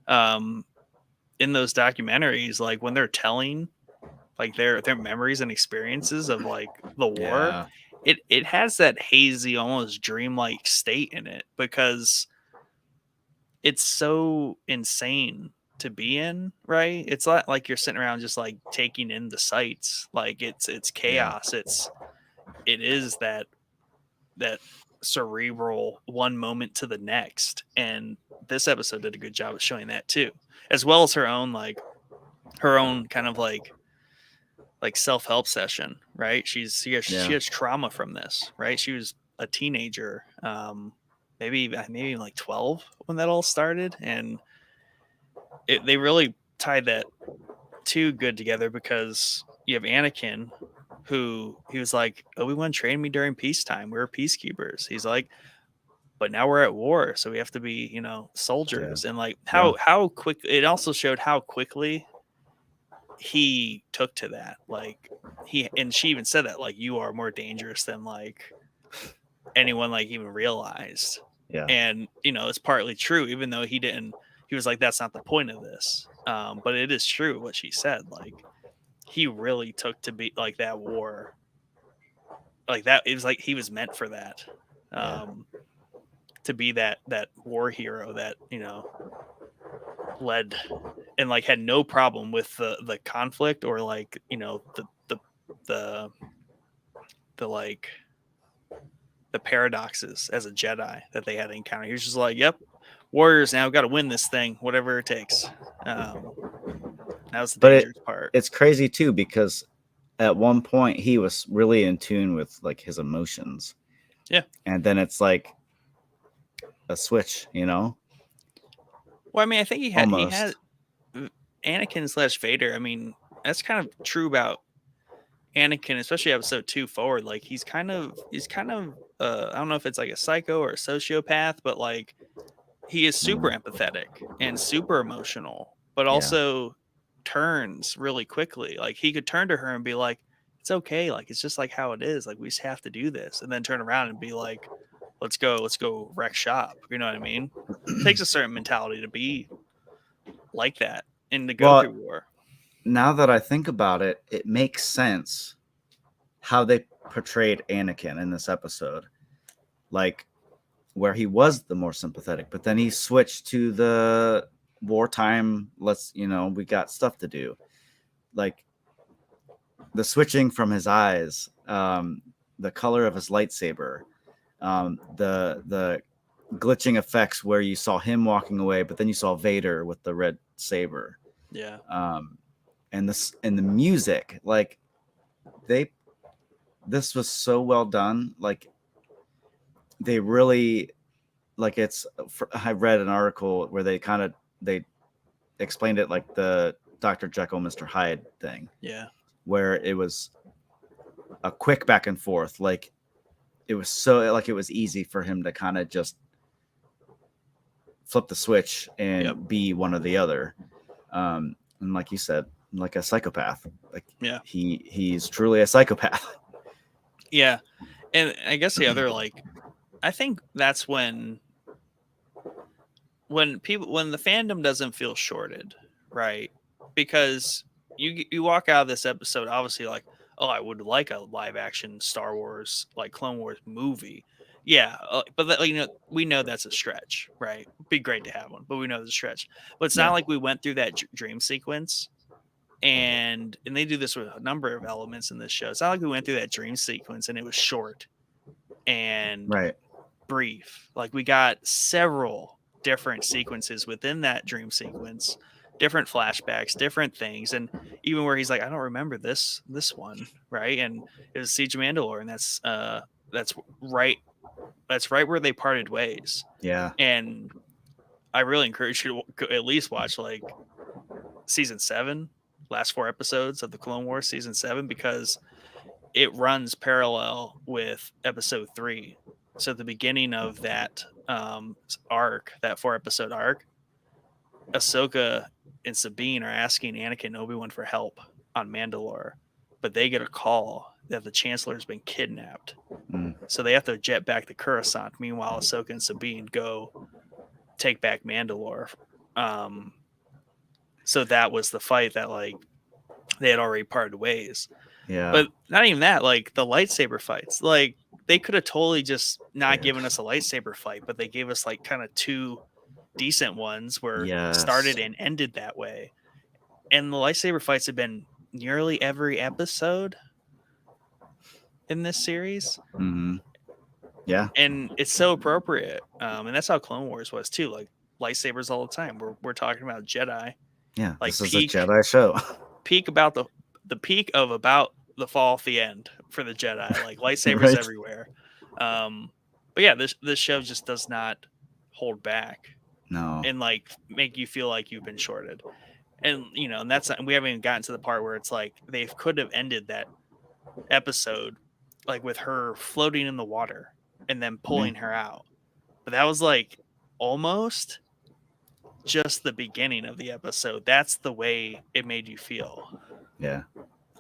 in those documentaries, like when they're telling like their memories and experiences of like the war, it has that hazy, almost dreamlike state in it because it's so insane to be in, right? It's not like you're sitting around just like taking in the sights. Like it's chaos. It is that cerebral one moment to the next. And this episode did a good job of showing that too, as well as her own kind of like self-help session, right? She has trauma from this, right? She was a teenager, maybe like 12 when that all started, and they really tied that too good together because you have Anakin, who he was like, Obi-Wan trained me during peacetime. We were peacekeepers. He's like, but now we're at war, so we have to be, soldiers. And like how quick it also showed how quickly he took to that. Like she even said that, like, you are more dangerous than like anyone like even realized. And it's partly true, even though he was like, that's not the point of this. But it is true what she said. Like he really took to be like that war. Like that, it was like he was meant for that. To be that war hero that, led and like had no problem with the conflict or like, you know, the like the paradoxes as a Jedi that they had to encounter. He was just like, "Yep, warriors now got to win this thing, whatever it takes." That was the But dangerous part. it's crazy too, because at one point he was really in tune with like his emotions. Yeah. And then it's like a switch, you know? Well, I mean, I think he had Almost. Anakin / Vader. I mean, that's kind of true about Anakin, especially episode 2 forward. Like he's kind of I don't know if it's like a psycho or a sociopath, but like he is super empathetic and super emotional, but Yeah. also turns really quickly. Like he could turn to her and be like, "It's okay. Like it's just like how it is. Like we just have to do this," and then turn around and be like, let's go wreck shop." You know what I mean? It takes a certain mentality to be like that and to go Well, through war. now that I think about it, it makes sense how they portrayed Anakin in this episode. Like where he was the more sympathetic, but then he switched to the wartime, we got stuff to do. Like the switching from his eyes, the color of his lightsaber, the glitching effects where you saw him walking away, but then you saw Vader with the red saber. Yeah. And the music, like this was so well done. Like they really, like I read an article where they explained it like the Dr. Jekyll, Mr. Hyde thing. Yeah. Where it was a quick back and forth. Like it was so like it was easy for him to kind of just flip the switch and be one or the other. And like you said, like a psychopath. Like he's truly a psychopath. Yeah. And I guess the other, like, I think that's when the fandom doesn't feel shorted, right? Because you walk out of this episode obviously like, oh, I would like a live action Star Wars like Clone Wars movie. Yeah, but that, we know that's a stretch, right? It'd be great to have one, but we know it's a stretch. But it's not like we went through that dream sequence, and they do this with a number of elements in this show. It's not like we went through that dream sequence and it was short and brief. Like we got several different sequences within that dream sequence, different flashbacks, different things, and even where he's like, I don't remember this one, right? And it was Siege of Mandalore, and that's right where they parted ways. Yeah. And I really encourage you to at least watch like season 7, last 4 episodes of the Clone Wars season 7, because it runs parallel with episode 3. So at the beginning of that arc, that 4-episode arc, Ahsoka and Sabine are asking Anakin and Obi-Wan for help on Mandalore, but they get a call that the Chancellor's been kidnapped. So they have to jet back to Coruscant. Meanwhile, Ahsoka and Sabine go take back Mandalore. So that was the fight that like they had already parted ways. Yeah. But not even that, like the lightsaber fights, like they could have totally just not given us a lightsaber fight, but they gave us like kind of 2 decent ones where started and ended that way. And the lightsaber fights have been nearly every episode in this series. Mm-hmm. Yeah. And it's so appropriate. And that's how Clone Wars was too. Like lightsabers all the time. We're talking about Jedi. Yeah. Like this is a Jedi show. Peak about the peak of about the fall off the end for the Jedi. Like lightsabers everywhere. But yeah, this show just does not hold back. No. And like make you feel like you've been shorted. And and that's we haven't even gotten to the part where it's like they could have ended that episode like with her floating in the water and then pulling her out. But that was like almost just the beginning of the episode. That's the way it made you feel. Yeah.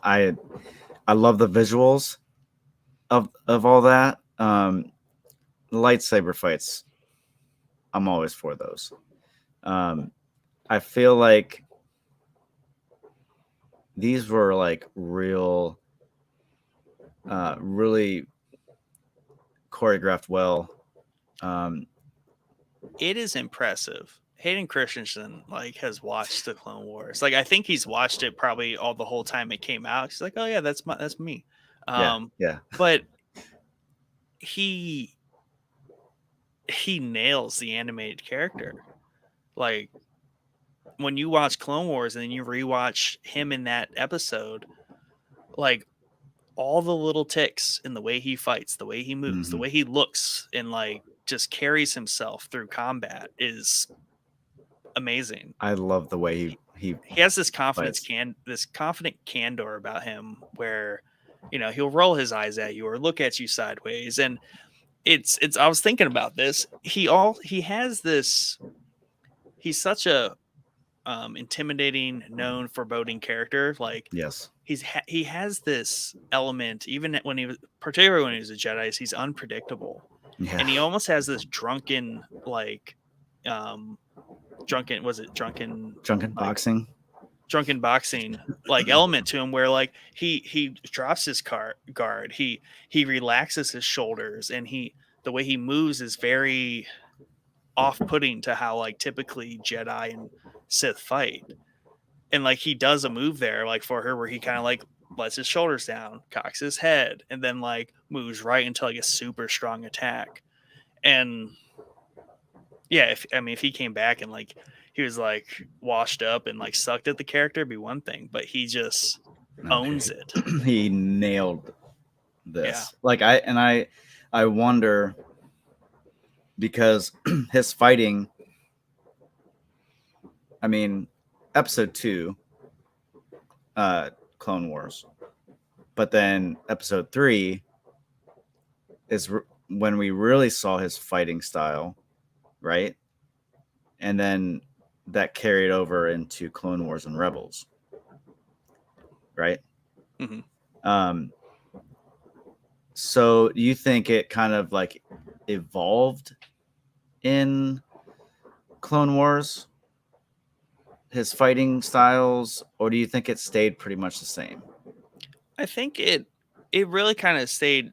I love the visuals of all that. Lightsaber fights, I'm always for those. I feel like these were like real, really choreographed well. It is impressive Hayden Christensen like has watched the Clone Wars. Like I think he's watched it probably all the whole time it came out. He's like, oh yeah, that's me. Yeah, yeah. But he nails the animated character. Like when you watch Clone Wars and then you rewatch him in that episode, like all the little ticks in the way he fights, the way he moves, the way he looks, and like just carries himself through combat is amazing. I love the way he has this confidence fights. this confident candor about him where he'll roll his eyes at you or look at you sideways, and it's I was thinking about this. He has this. He's such a intimidating, known, foreboding character. Like Yes. he has this element even when particularly when he was a Jedi. He's unpredictable, Yeah. and he almost has this drunken like drunken boxing like element to him where like he drops his guard, he relaxes his shoulders, and the way he moves is very off-putting to how like typically Jedi and Sith fight. And like he does a move there like for her where he kind of like lets his shoulders down, cocks his head, and then like moves right into like a super strong attack. And yeah, if he came back and like he was like washed up and like sucked at the character, it'd be one thing, but he just owns it. He nailed this. Yeah. Like I wonder, because his fighting, I mean, episode 2, Clone Wars, but then episode 3 is when we really saw his fighting style, right? And then that carried over into Clone Wars and Rebels, right? Mm-hmm. So you think it kind of like evolved in Clone Wars, his fighting styles, or do you think it stayed pretty much the same? I think it really kind of stayed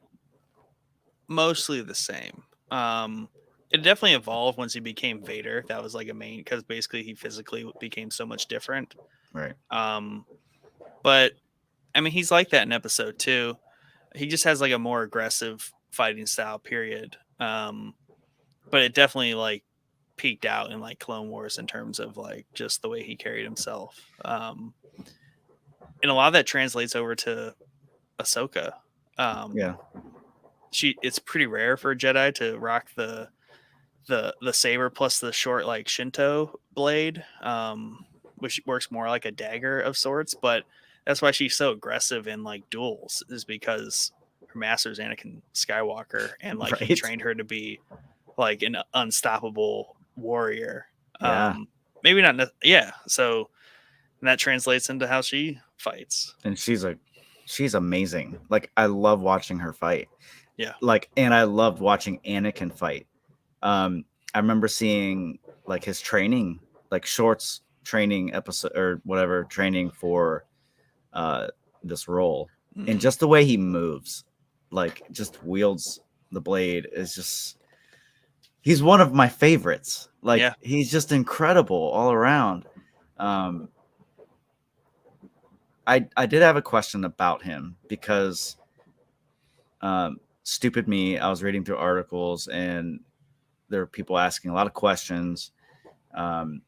mostly the same. It definitely evolved once he became Vader. That was like a main, because basically he physically became so much different. Right. But I mean, he's like that in episode 2. He just has like a more aggressive fighting style, period. But it definitely like peaked out in like Clone Wars in terms of like just the way he carried himself. And a lot of that translates over to Ahsoka. Yeah. It's pretty rare for a Jedi to rock the saber plus the short like Shinto blade, which works more like a dagger of sorts. But that's why she's so aggressive in like duels, is because her master's Anakin Skywalker, and like he trained her to be like an unstoppable warrior. Yeah. Maybe not. Yeah. So that translates into how she fights. And she's amazing. Like I love watching her fight. Yeah. Like, and I loved watching Anakin fight. I remember seeing like his training, like shorts training episode or whatever training for this role, and just the way he moves, like just wields the blade, is just, he's one of my favorites. Like he's just incredible all around. I did have a question about him because stupid me, I was reading through articles and there were people asking a lot of questions. Do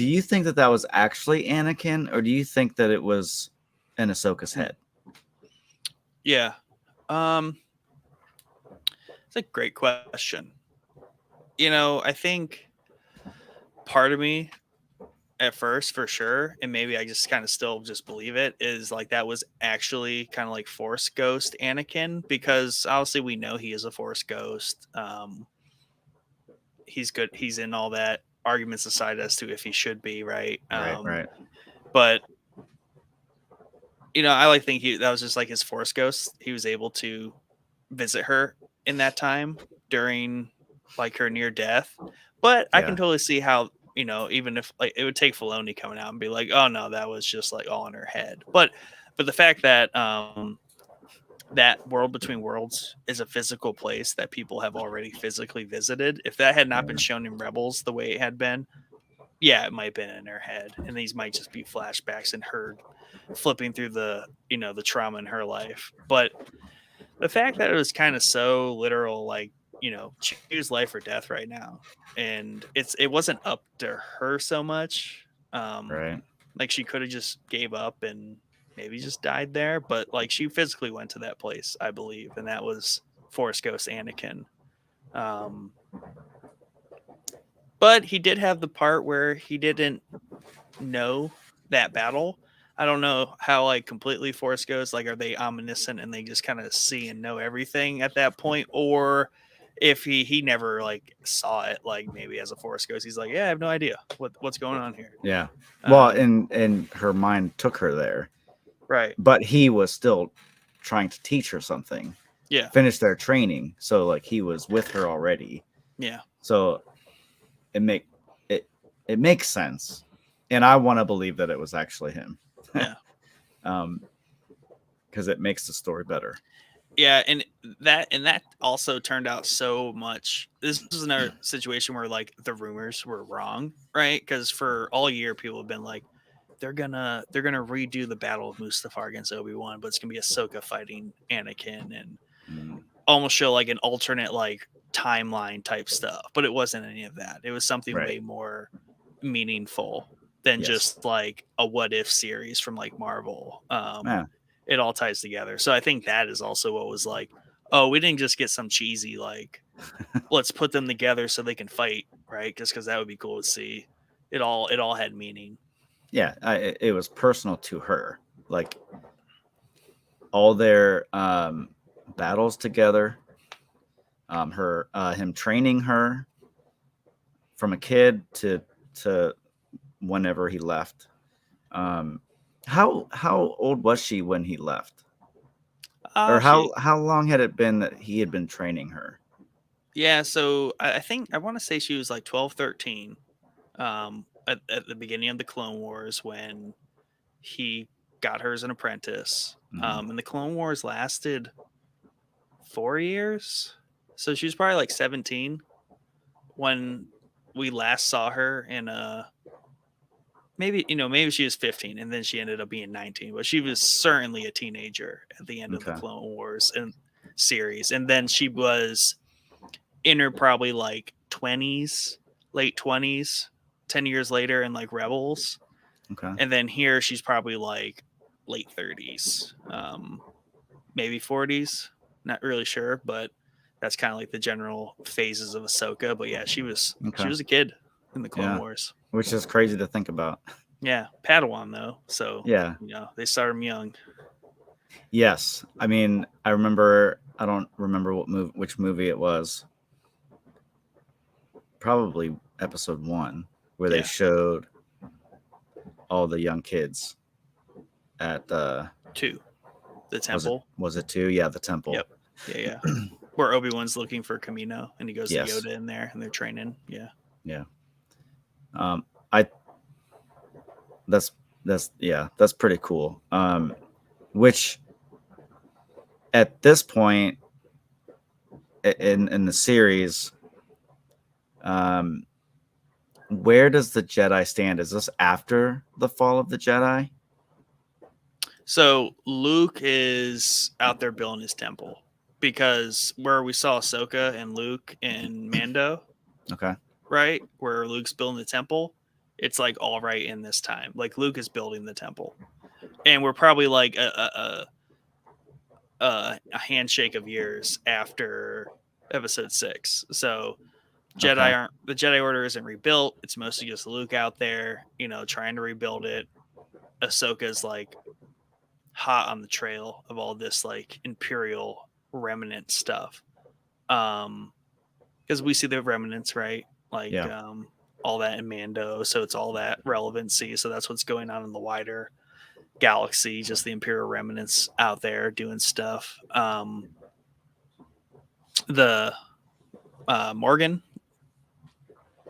you think that was actually Anakin, or do you think that it was in Ahsoka's head? Yeah. It's a great question. I think part of me at first, for sure, and maybe I just kind of still just believe it, is like that was actually kind of like Force Ghost Anakin, because obviously we know he is a Force Ghost. He's good. He's in all that, arguments aside as to if he should be, right? Right. But I like think that was just like his Force Ghost. He was able to visit her in that time during like her near death. But I can totally see how, even if like it would take Filoni coming out and be like, oh no, that was just like all in her head. But the fact that that World Between Worlds is a physical place that people have already physically visited. If that had not been shown in Rebels the way it had been, yeah, it might have been in her head, and these might just be flashbacks and her flipping through the the trauma in her life. But the fact that it was kind of so literal, like choose life or death right now, and it wasn't up to her so much. Right. Like she could have just gave up and maybe just died there, but like she physically went to that place, I believe, and that was Force Ghost Anakin. Um, but he did have the part where he didn't know that battle. I don't know how like completely Force Ghost, like are they omniscient and they just kind of see and know everything at that point, or if he never like saw it, like maybe as a Force Ghost, he's like, yeah, I have no idea what's going on here. Yeah. Well, Um, and her mind took her there, right. but he was still trying to teach her something. Yeah. Finish their training, so like he was with her already. Yeah. So it makes sense, and I want to believe that it was actually him. Yeah. Because it makes the story better. Yeah, and that also turned out so much. This is another situation where like the rumors were wrong, right? Because for all year people have been like, they're gonna redo the Battle of Mustafar against Obi-Wan, but it's gonna be Ahsoka fighting Anakin and almost show like an alternate like timeline type stuff. But it wasn't any of that. It was something Right. way more meaningful than Yes. just like a what if series from like Marvel. Yeah. It all ties together. So I think that is also what was like, oh, we didn't just get some cheesy like, let's put them together so they can fight, right? Just because that would be cool to see. It all had meaning. Yeah, it was personal to her. Like all their battles together, him training her from a kid to whenever he left. How old was she when he left? Or how long had it been that he had been training her? Yeah, so I think I want to say she was like 12, 13 at the beginning of the Clone Wars when he got her as an apprentice. And the Clone Wars lasted 4 years. So she was probably like 17 when we last saw her in maybe she was 15 and then she ended up being 19, but she was certainly a teenager at the end of the Clone Wars and series. And then she was in her probably like 20s, late 20s, 10 years later in like Rebels. Okay. And then here she's probably like late 30s, maybe 40s. Not really sure, but that's kind of like the general phases of Ahsoka. But yeah, she was a kid in the Clone Wars, which is crazy to think about. Yeah, Padawan though, so yeah, they started him young. Yes, I mean I remember. I don't remember which movie it was. Probably episode 1, where they showed all the young kids at 2, the temple. Was it 2? Yeah, the temple. Yep. Yeah. Where Obi-Wan's looking for Kamino, and he goes to Yoda in there, and they're training. Yeah. Yeah. That's pretty cool. Which at this point in the series, where does the Jedi stand? Is this after the fall of the Jedi? So Luke is out there building his temple because where we saw Ahsoka and Luke and Mando, okay, right, where Luke's building the temple, it's like all right in this time. Like Luke is building the temple, and we're probably like a handshake of years after Episode 6. So the Jedi Order isn't rebuilt. It's mostly just Luke out there, trying to rebuild it. Ahsoka's like hot on the trail of all this like Imperial remnant stuff. Because we see the remnants, right? Like all that in Mando, so it's all that relevancy. So that's what's going on in the wider galaxy, just the Imperial remnants out there doing stuff. The Morgan,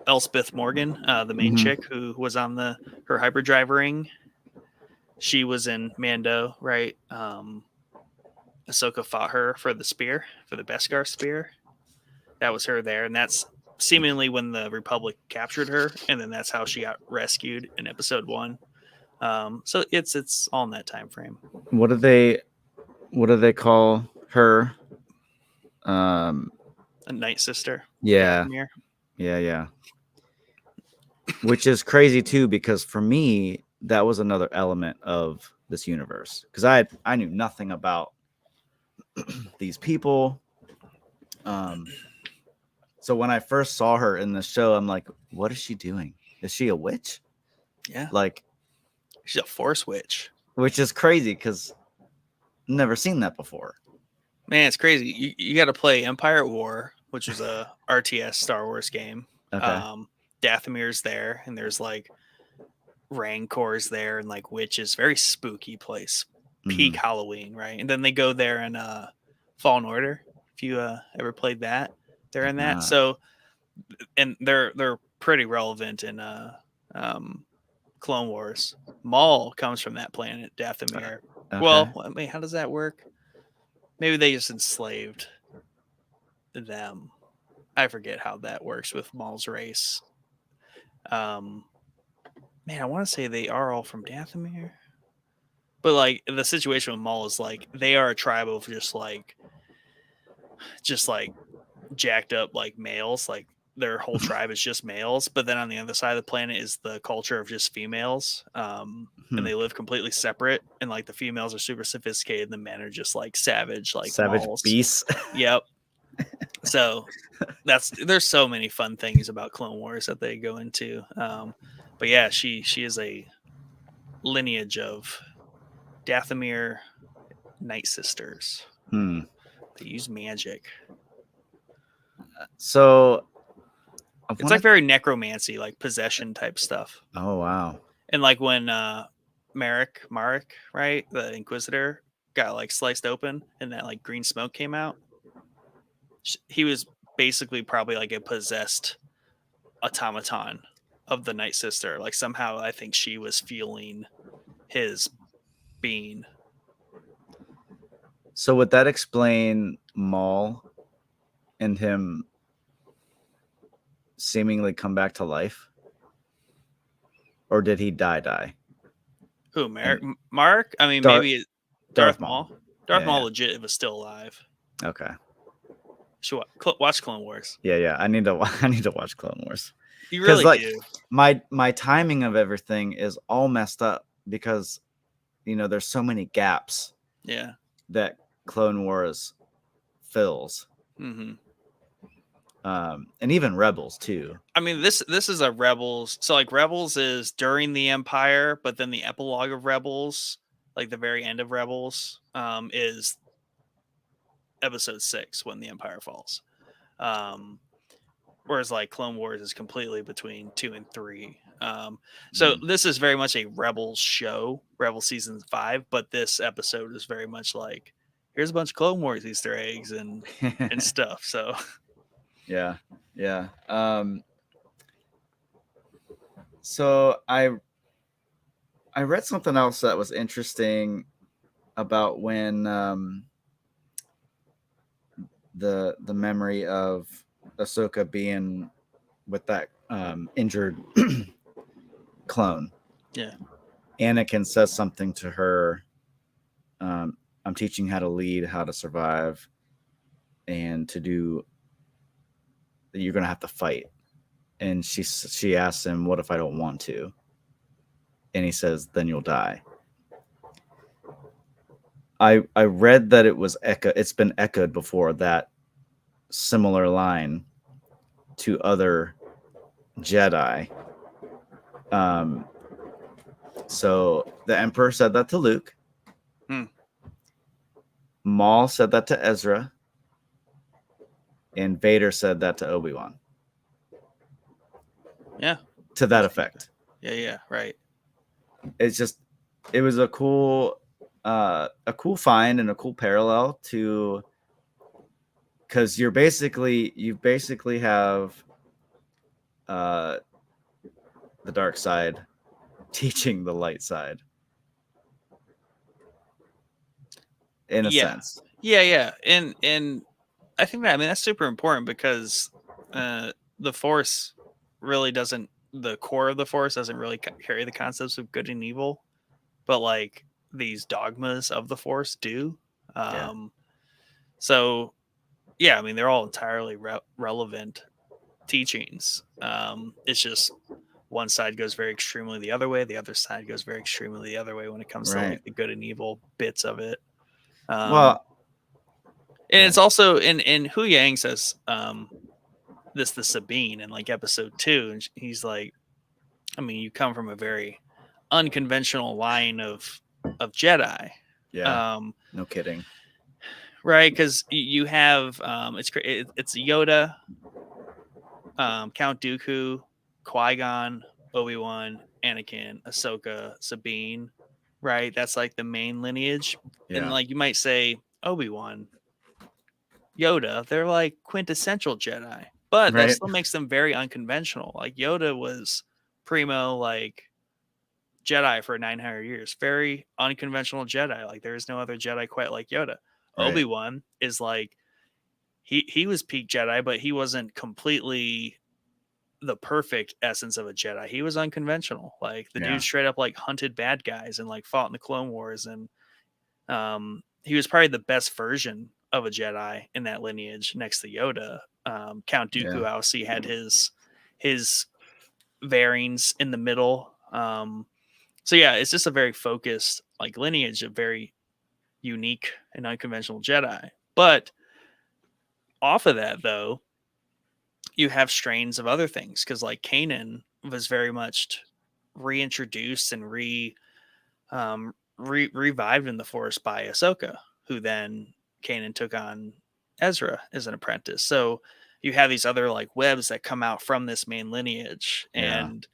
Elspeth Morgan, the main chick who was on her hyperdrive ring, she was in Mando, right? Ahsoka fought her for the spear, for the Beskar spear. That was her there, and that's seemingly when the Republic captured her, and then that's how she got rescued in Episode 1. So it's all in that time frame. What do they call her? A Night Sister. Yeah. Dathomir. Yeah. Which is crazy too, because for me, that was another element of this universe. Because I knew nothing about these people. So when I first saw her in the show, I'm like, what is she doing? Is she a witch? Yeah. Like, She's a Force witch. which is crazy because never seen that before. Man, it's crazy. You got to play Empire at War, which was a RTS Star Wars game. Okay. Dathomir's there, and there's like Rancors there, and like witches. Very spooky place. Peak Halloween, right? And then they go there in Fallen Order. If you ever played that, they're in that. So, and they're pretty relevant in Clone Wars. Maul comes from that planet, Dathomir. Okay. Well, I mean, how does that work? Maybe they just enslaved them. I forget how that works with Maul's race. Man, I want to say they are all from Dathomir. But like the situation with Maul is like they are a tribe of just like jacked up like males. Like their whole tribe is just males. But then on the other side of the planet is the culture of just females. And they live completely separate. And like the females are super sophisticated, and the men are just like savage, like savage Mauls. beasts. Yep. So there's so many fun things about Clone Wars that they go into. But yeah, she is a lineage of Dathomir Night Sisters. They use magic. So it's like very necromancy, like possession type stuff. Oh wow. And like when Marek, right, the Inquisitor got like sliced open and that like green smoke came out, he was basically probably like a possessed automaton of the Night Sister. Like somehow I think she was feeling his being. So would that explain Maul and him seemingly come back to life? Or did he die? Who, Mark? I mean, maybe Darth Maul. Darth Maul legit was still alive. Okay. Should watch Clone Wars. Yeah. I need to watch Clone Wars. You really like, do. My timing of everything is all messed up because, there's so many gaps. Yeah. That Clone Wars fills. Mm-hmm. And even Rebels too. I mean, this is a Rebels. So like Rebels is during the Empire, but then the epilogue of Rebels, like the very end of Rebels, is Episode 6 when the Empire falls. Whereas like Clone Wars is completely between 2 and 3. So this is very much a Rebels show, Rebel season 5, but this episode is very much like here's a bunch of Clone Wars Easter eggs and stuff. So yeah. So I read something else that was interesting about when the memory of Ahsoka being with that injured clone. Yeah. Anakin says something to her. I'm teaching how to lead, how to survive, and to do. You're gonna have to fight. And she asks him, "What if I don't want to?" And he says, "Then you'll die." I read that it was it's been echoed before, that similar line to other Jedi. So the Emperor said that to Luke. Maul said that to Ezra. And Vader said that to Obi-Wan. Yeah. To that effect. Yeah, right. It's just, it was a cool find and a cool parallel to, because you basically have the dark side teaching the light side in a sense. Yeah, and I think that, I mean, that's super important because the Force really doesn't, the core of the Force doesn't really carry the concepts of good and evil, but like these dogmas of the Force do. Yeah. So yeah, I mean, they're all entirely relevant teachings. It's just one side goes very extremely the other way, the other side goes very extremely the other way when it comes to Right. like the good and evil bits of it. And Well, it's also in Hu Yang says this the Sabine in like episode 2, and he's like, I mean, you come from a very unconventional line of Jedi. yeah, no kidding. Right, because you have it's Yoda, Count Dooku, Qui-Gon, Obi-Wan, Anakin, Ahsoka, Sabine, right? That's like the main lineage. And Yeah. like you might say Obi-Wan, Yoda, they're like quintessential Jedi. But that Right. still makes them very unconventional. Like Yoda was primo like Jedi for 900 years. Very unconventional Jedi. Like there is no other Jedi quite like Yoda. Right. Obi-Wan is like he was peak Jedi, but he wasn't completely the perfect essence of a Jedi. He was unconventional. Like the Yeah. dude straight up like hunted bad guys and like fought in the Clone Wars, and he was probably the best version of a Jedi in that lineage next to Yoda. Count Dooku Yeah. obviously had his bearings in the middle. So yeah, it's just a very focused like lineage of very unique and unconventional Jedi. But off of that though, you have strains of other things because like Kanan was very much reintroduced and revived in the Force by Ahsoka, who then Kanan took on Ezra as an apprentice. So you have these other like webs that come out from this main lineage, Yeah. and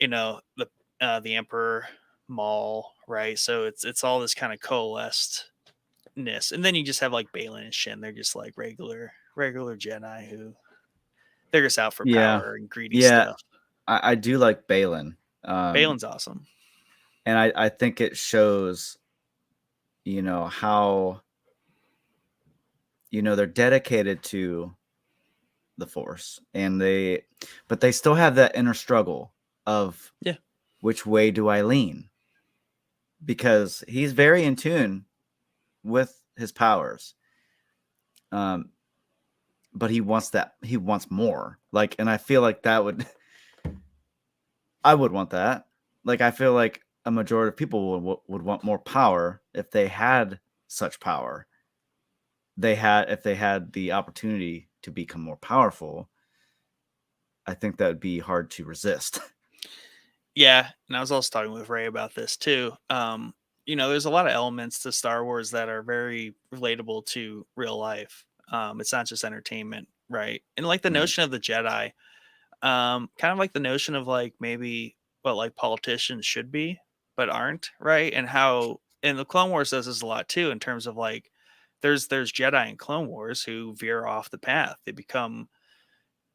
you know the Emperor Maul, right? So it's all this kind of coalescedness, and then you just have like Balin and Shin. They're just like regular Jedi who they're just out for Yeah. power and greedy Yeah. stuff. I do like Balin. Balin's awesome. And I think it shows, how, they're dedicated to the Force, but they still have that inner struggle of Yeah. which way do I lean? Because he's very in tune with his powers. But he wants more. Like, and I feel like I would want that. Like, I feel like a majority of people would want more power if they had such power. If they had the opportunity to become more powerful, I think that would be hard to resist. Yeah, and I was also talking with Ray about this too. There's a lot of elements to Star Wars that are very relatable to real life. It's not just entertainment, right? And like the Right. notion of the Jedi, kind of like the notion of like maybe what like politicians should be but aren't, right? And how and the Clone Wars does this a lot too in terms of like there's Jedi in Clone Wars who veer off the path. They become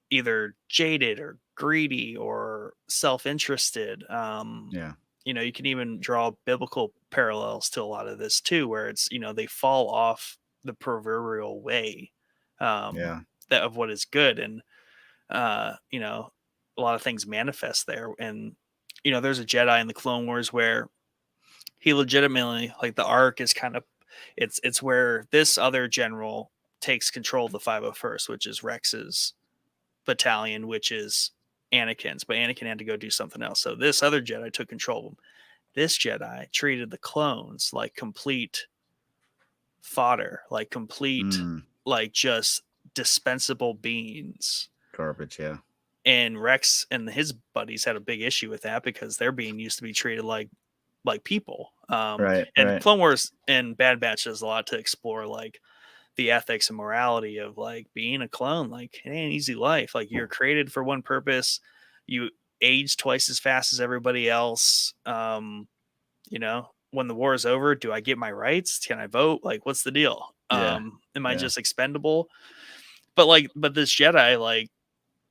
either jaded or greedy or self-interested. Yeah. You can even draw biblical parallels to a lot of this too, where it's they fall off the proverbial way Yeah. that of what is good, and a lot of things manifest there. And there's a Jedi in the Clone Wars where he legitimately like the arc is kind of it's where this other general takes control of the 501st, which is Rex's battalion, which is Anakin's, but Anakin had to go do something else. So this other Jedi took control of them. This Jedi treated the clones like complete fodder, like complete, like just dispensable beings. Garbage, yeah. And Rex and his buddies had a big issue with that because they're being used to be treated like people. Right. And Clone Wars and Bad Batch does a lot to explore like the ethics and morality of like being a clone. Like it ain't an easy life. Like you're created for one purpose. You age twice as fast as everybody else. When the war is over, do I get my rights? Can I vote? Like, what's the deal? Yeah. Am I just expendable? But this Jedi like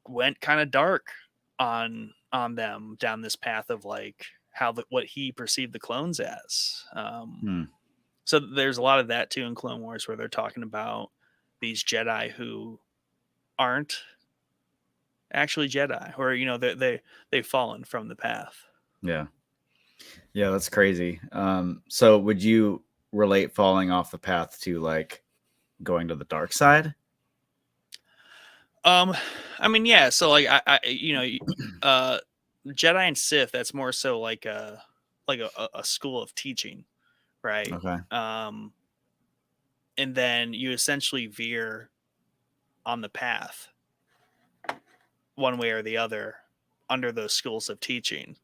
went kind of dark on them down this path of like what he perceived the clones as. So there's a lot of that too in Clone Wars where they're talking about these Jedi who aren't actually Jedi, or they've fallen from the path. Yeah. Yeah, that's crazy. So would you relate falling off the path to like going to the dark side? I mean, yeah. So like Jedi and Sith, that's more so like a school of teaching, right? Okay. And then you essentially veer on the path one way or the other under those schools of teaching.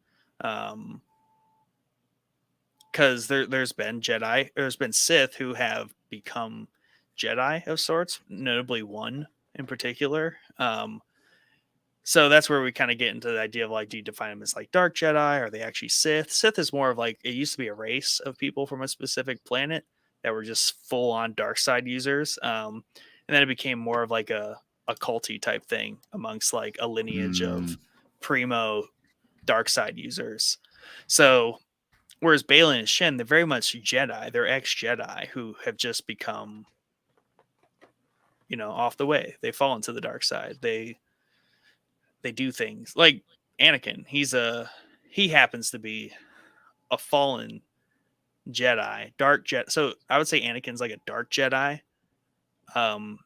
Because there's been Sith who have become Jedi of sorts, notably one in particular. So that's where we kind of get into the idea of like, do you define them as like dark Jedi? Are they actually Sith? Sith is more of like, it used to be a race of people from a specific planet that were just full on dark side users. And then it became more of like a culty type thing amongst like a lineage of primo dark side users. So whereas Balin and Shin, they're very much Jedi. They're ex-Jedi who have just become, off the way. They fall into the dark side. They do things like Anakin. He happens to be a fallen Jedi, dark Jedi. So I would say Anakin's like a dark Jedi, in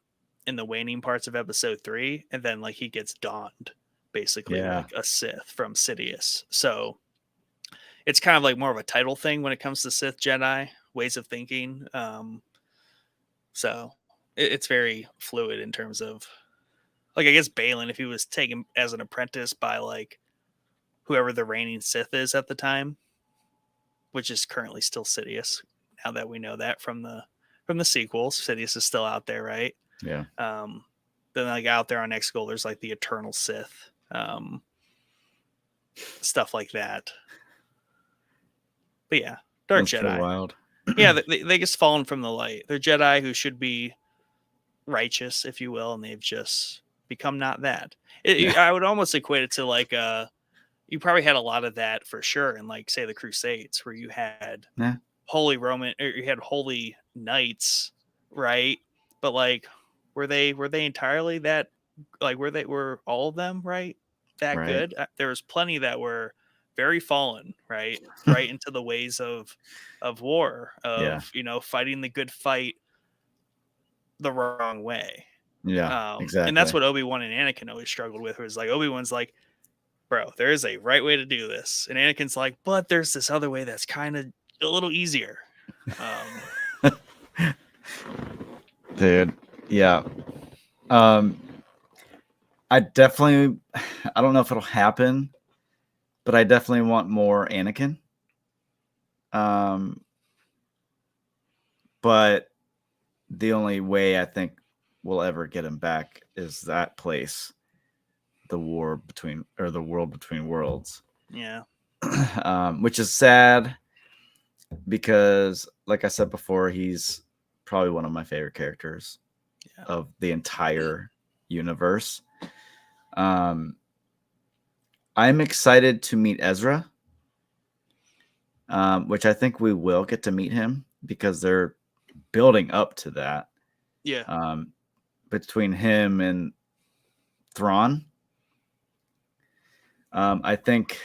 the waning parts of Episode 3, and then like he gets donned, basically like a Sith from Sidious. So it's kind of like more of a title thing when it comes to Sith Jedi ways of thinking. So it's very fluid in terms of, like, I guess Balin, if he was taken as an apprentice by like whoever the reigning Sith is at the time, which is currently still Sidious. Now that we know that from the sequels, Sidious is still out there, right? Yeah. Then like out there on Exegol, there's like the Eternal Sith, stuff like that. But yeah, dark That's Jedi. so wild. Yeah, they just fallen from the light. They're Jedi who should be righteous, if you will, and they've just become not that. I would almost equate it to like you probably had a lot of that for sure in like say the Crusades, where you had holy Roman, or you had holy knights, right? But like were they entirely that, like were all of them right good? There was plenty that were very fallen, right into the ways of war, of fighting the good fight the wrong way. Exactly. And that's what Obi-Wan and Anakin always struggled with. Was like Obi-Wan's like, bro, there is a right way to do this, and Anakin's like, but there's this other way that's kind of a little easier. Dude, yeah. I don't know if it'll happen, but I definitely want more Anakin. But the only way I think we'll ever get him back is that place, the world between worlds. Yeah. Which is sad because, like I said before, he's probably one of my favorite characters of the entire universe. I'm excited to meet Ezra, which I think we will get to meet him because they're building up to that. Yeah. Between him and Thrawn, I think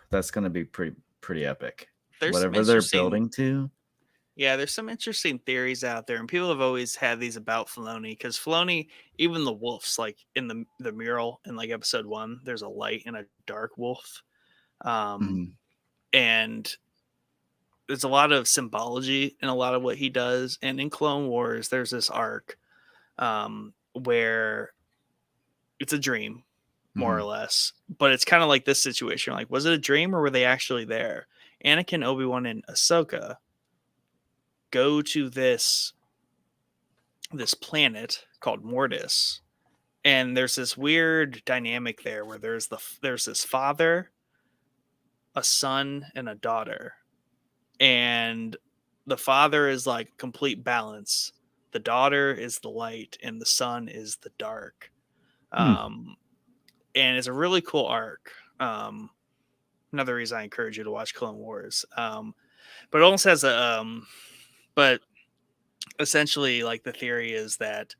that's going to be pretty epic. Whatever they're building to. Yeah, there's some interesting theories out there, and people have always had these about Filoni, because Filoni, even the wolves, like in the mural in like Episode 1, there's a light and a dark wolf, and there's a lot of symbology in a lot of what he does. And in Clone Wars, there's this arc where it's a dream, more or less, but it's kind of like this situation. Like, was it a dream or were they actually there? Anakin, Obi-Wan, and Ahsoka go to this planet called Mortis, and there's this weird dynamic there where there's this father, a son, and a daughter, and the father is like complete balance, the daughter is the light, and the son is the dark. And it's a really cool arc. Another reason I encourage you to watch Clone Wars. But it almost has But essentially, like, the theory is that,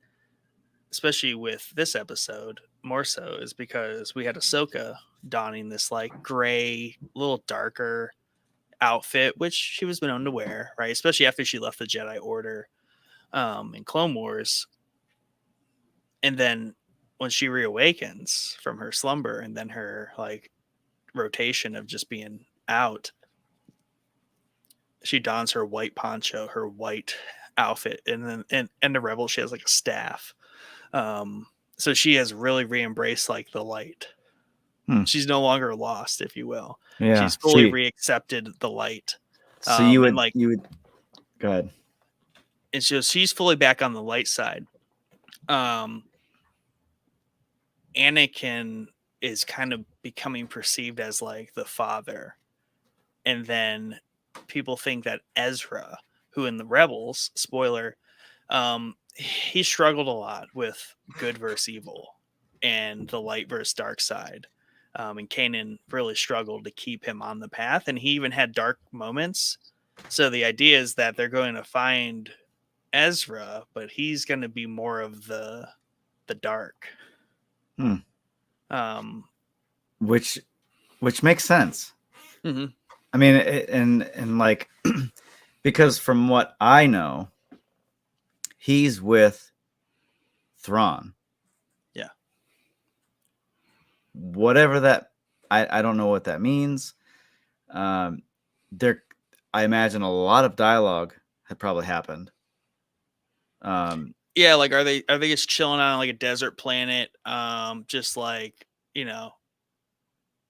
especially with this episode, more so is because we had Ahsoka donning this like gray, little darker outfit, which she was known to wear, right? Especially after she left the Jedi Order in Clone Wars. And then when she reawakens from her slumber and then her like rotation of just being out, she dons her white poncho, her white outfit, and then in the Rebel she has like a staff. So she has really re-embraced like the light. She's no longer lost, if you will. Yeah, she's fully reaccepted the light. So you would go ahead. And so she's fully back on the light side. Anakin is kind of becoming perceived as like the father, and then people think that Ezra, who in the Rebels, spoiler, he struggled a lot with good versus evil and the light versus dark side. And Kanan really struggled to keep him on the path, and he even had dark moments. So the idea is that they're going to find Ezra, but he's going to be more of the dark. Which makes sense. Mm-hmm. I mean, and like, because from what I know, he's with Thrawn. Yeah. Whatever that, I don't know what that means. There, I imagine a lot of dialogue had probably happened. Yeah, like are they just chilling on like a desert planet, just like,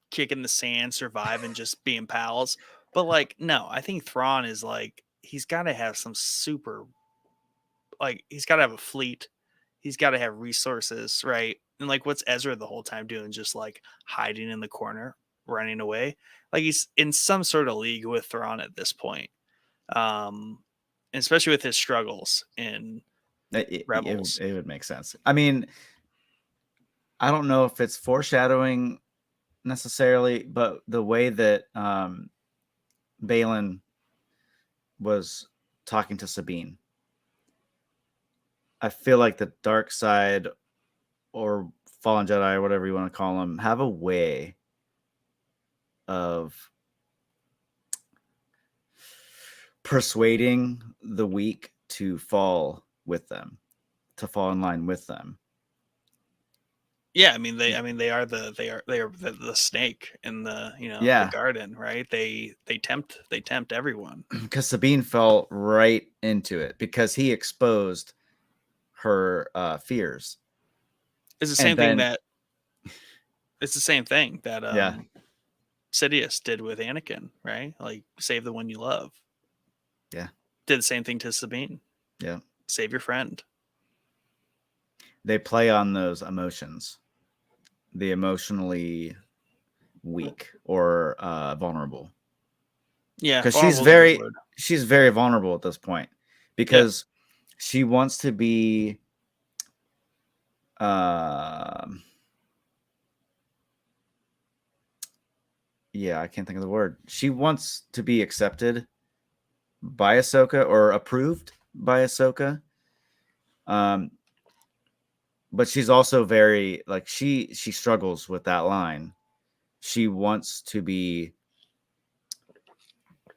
kicking the sand, surviving, just being pals? But like, no, I think Thrawn is like, he's got to have some super, like, he's got to have a fleet, he's got to have resources, right? And like, what's Ezra the whole time doing? Just like hiding in the corner, running away. Like he's in some sort of league with Thrawn at this point, especially with his struggles in Rebels. It would make sense. I mean, I don't know if it's foreshadowing necessarily, but the way that Baylan was talking to Sabine, I feel like the dark side or fallen Jedi or whatever you want to call them have a way of persuading the weak to fall with them, to fall in line with them. Yeah, I mean they are the snake in the the garden, right? They tempt everyone. Because Sabine fell right into it because he exposed her fears. It's the same thing that Sidious did with Anakin, right? Like, save the one you love. Yeah. Did the same thing to Sabine. Yeah. Save your friend. They play on those emotions. The emotionally weak or vulnerable. Yeah. Because she's very vulnerable at this point. Because she wants to be I can't think of the word. She wants to be accepted by Ahsoka or approved by Ahsoka. But she's also very like she struggles with that line. She wants to be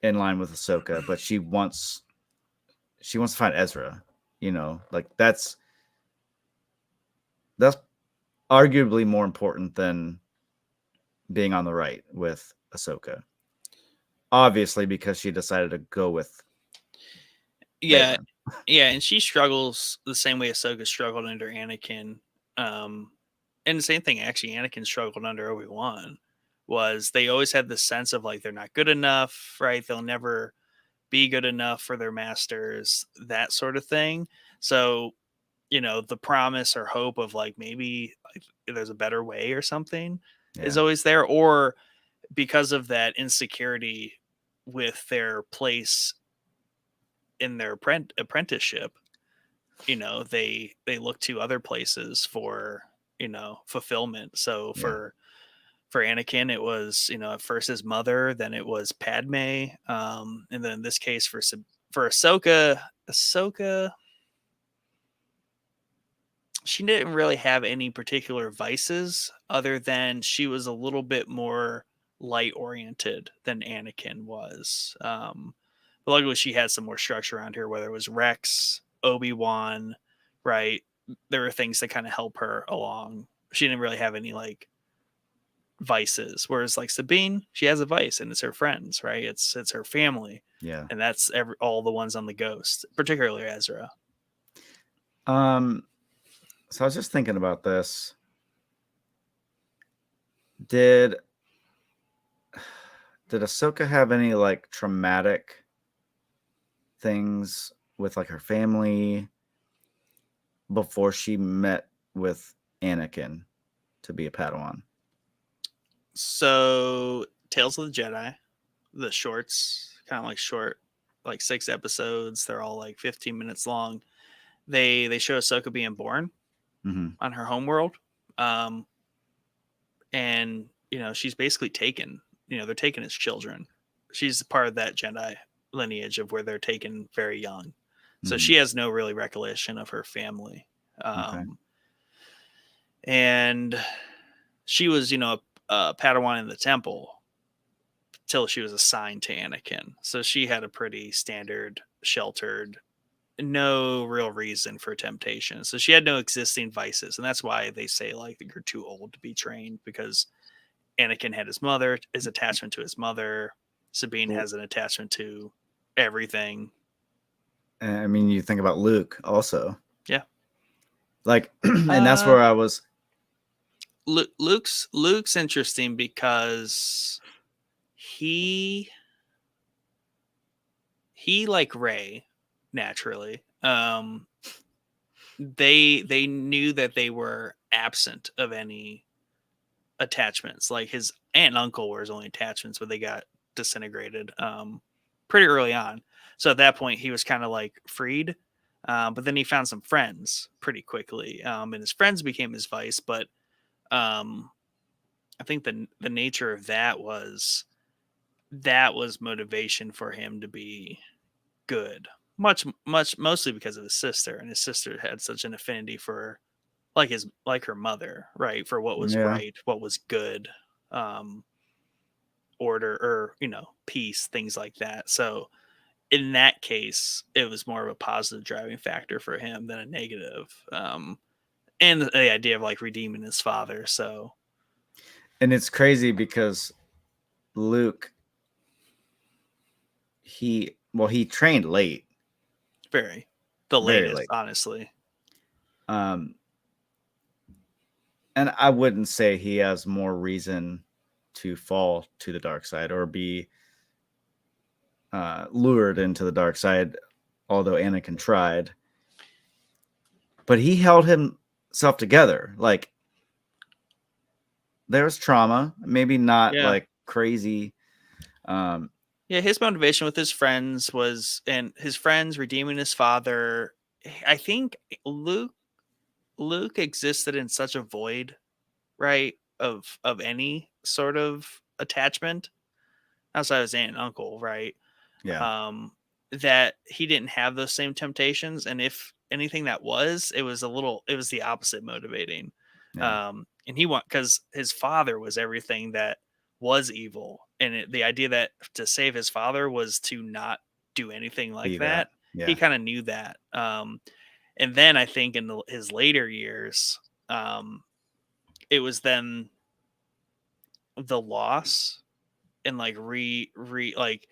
in line with Ahsoka, but she wants to find Ezra. Like that's arguably more important than being on the right with Ahsoka. Obviously, because she decided to go with Baylan. Yeah, and she struggles the same way Ahsoka struggled under Anakin. And the same thing, actually, Anakin struggled under Obi-Wan. Was they always had this sense of like they're not good enough, right? They'll never be good enough for their masters, that sort of thing. So, the promise or hope of like maybe like there's a better way or something is always there, or because of that insecurity with their place in their apprenticeship, they look to other places for fulfillment. So for Anakin, it was at first his mother, then it was Padme, and then in this case for for Ahsoka, she didn't really have any particular vices other than she was a little bit more light oriented than Anakin was. But luckily, she had some more structure around her, whether it was Rex, Obi-Wan, right? There were things that kind of help her along. She didn't really have any like vices, whereas like Sabine, she has a vice, and it's her friends, right? It's her family, Yeah. and that's all the ones on the Ghost, particularly Ezra. So I was just thinking about this. Did Ahsoka have any like traumatic things with like her family before she met with Anakin to be a Padawan? So, Tales of the Jedi, the shorts, kind of like short, like 6 episodes. They're all like 15 minutes long. They show Ahsoka being born Mm-hmm. on her homeworld, and she's basically taken. They're taken as children. She's part of that Jedi lineage of where they're taken very young, so Mm-hmm. she has no really recollection of her family. Okay. And she was, a Padawan in the temple till she was assigned to Anakin. So she had a pretty standard, sheltered, no real reason for temptation. So she had no existing vices. And that's why they say, like, you're too old to be trained, because Anakin had his attachment to his mother. Sabine has an attachment to everything. I mean, you think about Luke also. Yeah. Like, and that's where I was. Luke's interesting because he like Rey, naturally. They knew that they were absent of any attachments. Like his aunt and uncle were his only attachments, but they got disintegrated pretty early on. So at that point, he was kind of like freed. But then he found some friends pretty quickly, and his friends became his vice. But I think the nature of that was motivation for him to be good, mostly because of his sister, and his sister had such an affinity for like her mother, right? For what was right, what was good, order, or peace, things like that. So in that case, it was more of a positive driving factor for him than a negative. And the idea of like redeeming his father. So, and it's crazy because Luke, he trained late. Very Very latest, late. honestly. And I wouldn't say he has more reason to fall to the dark side or be lured into the dark side, although Anakin tried. But he held himself together. Like, there was trauma, maybe not like crazy. Yeah, his motivation with his friends was, and his friends redeeming his father. I think Luke existed in such a void, right, of any sort of attachment outside of his aunt and uncle, right? Yeah. That he didn't have those same temptations, and if anything, it was the opposite motivating. Yeah. And because his father was everything that was evil, and the idea that to save his father was to not do anything like that. Yeah. He kind of knew that. And then I think in his later years, it was then the loss and like like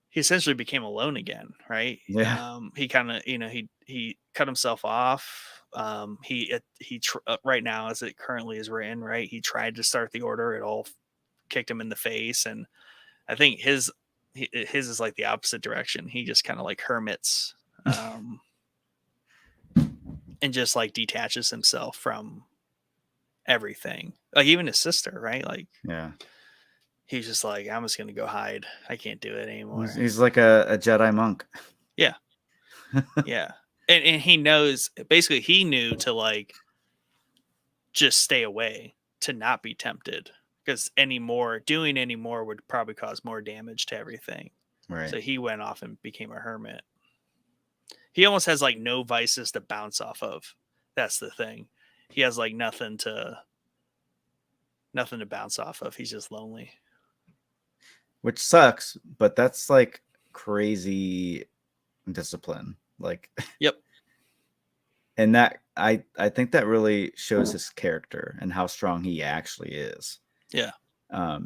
he essentially became alone again, right? Yeah. He kind of, he cut himself off. Right now, as it currently is written, right, he tried to start the order. It all kicked him in the face, and I think his is like the opposite direction. He just kind of like hermits, and just like detaches himself from everything, like even his sister, right? Like, Yeah. he's just like, I'm just gonna go hide. I can't do it anymore. He's like a Jedi monk. Yeah. Yeah. And he knows, basically he knew to like just stay away, to not be tempted, because doing any more would probably cause more damage to everything. Right. So he went off and became a hermit. He almost has like no vices to bounce off of. That's the thing. He has like nothing to bounce off of. He's just lonely. Which sucks, but that's like crazy discipline. Like, Yep. and that I think that really shows his character and how strong he actually is. Yeah. I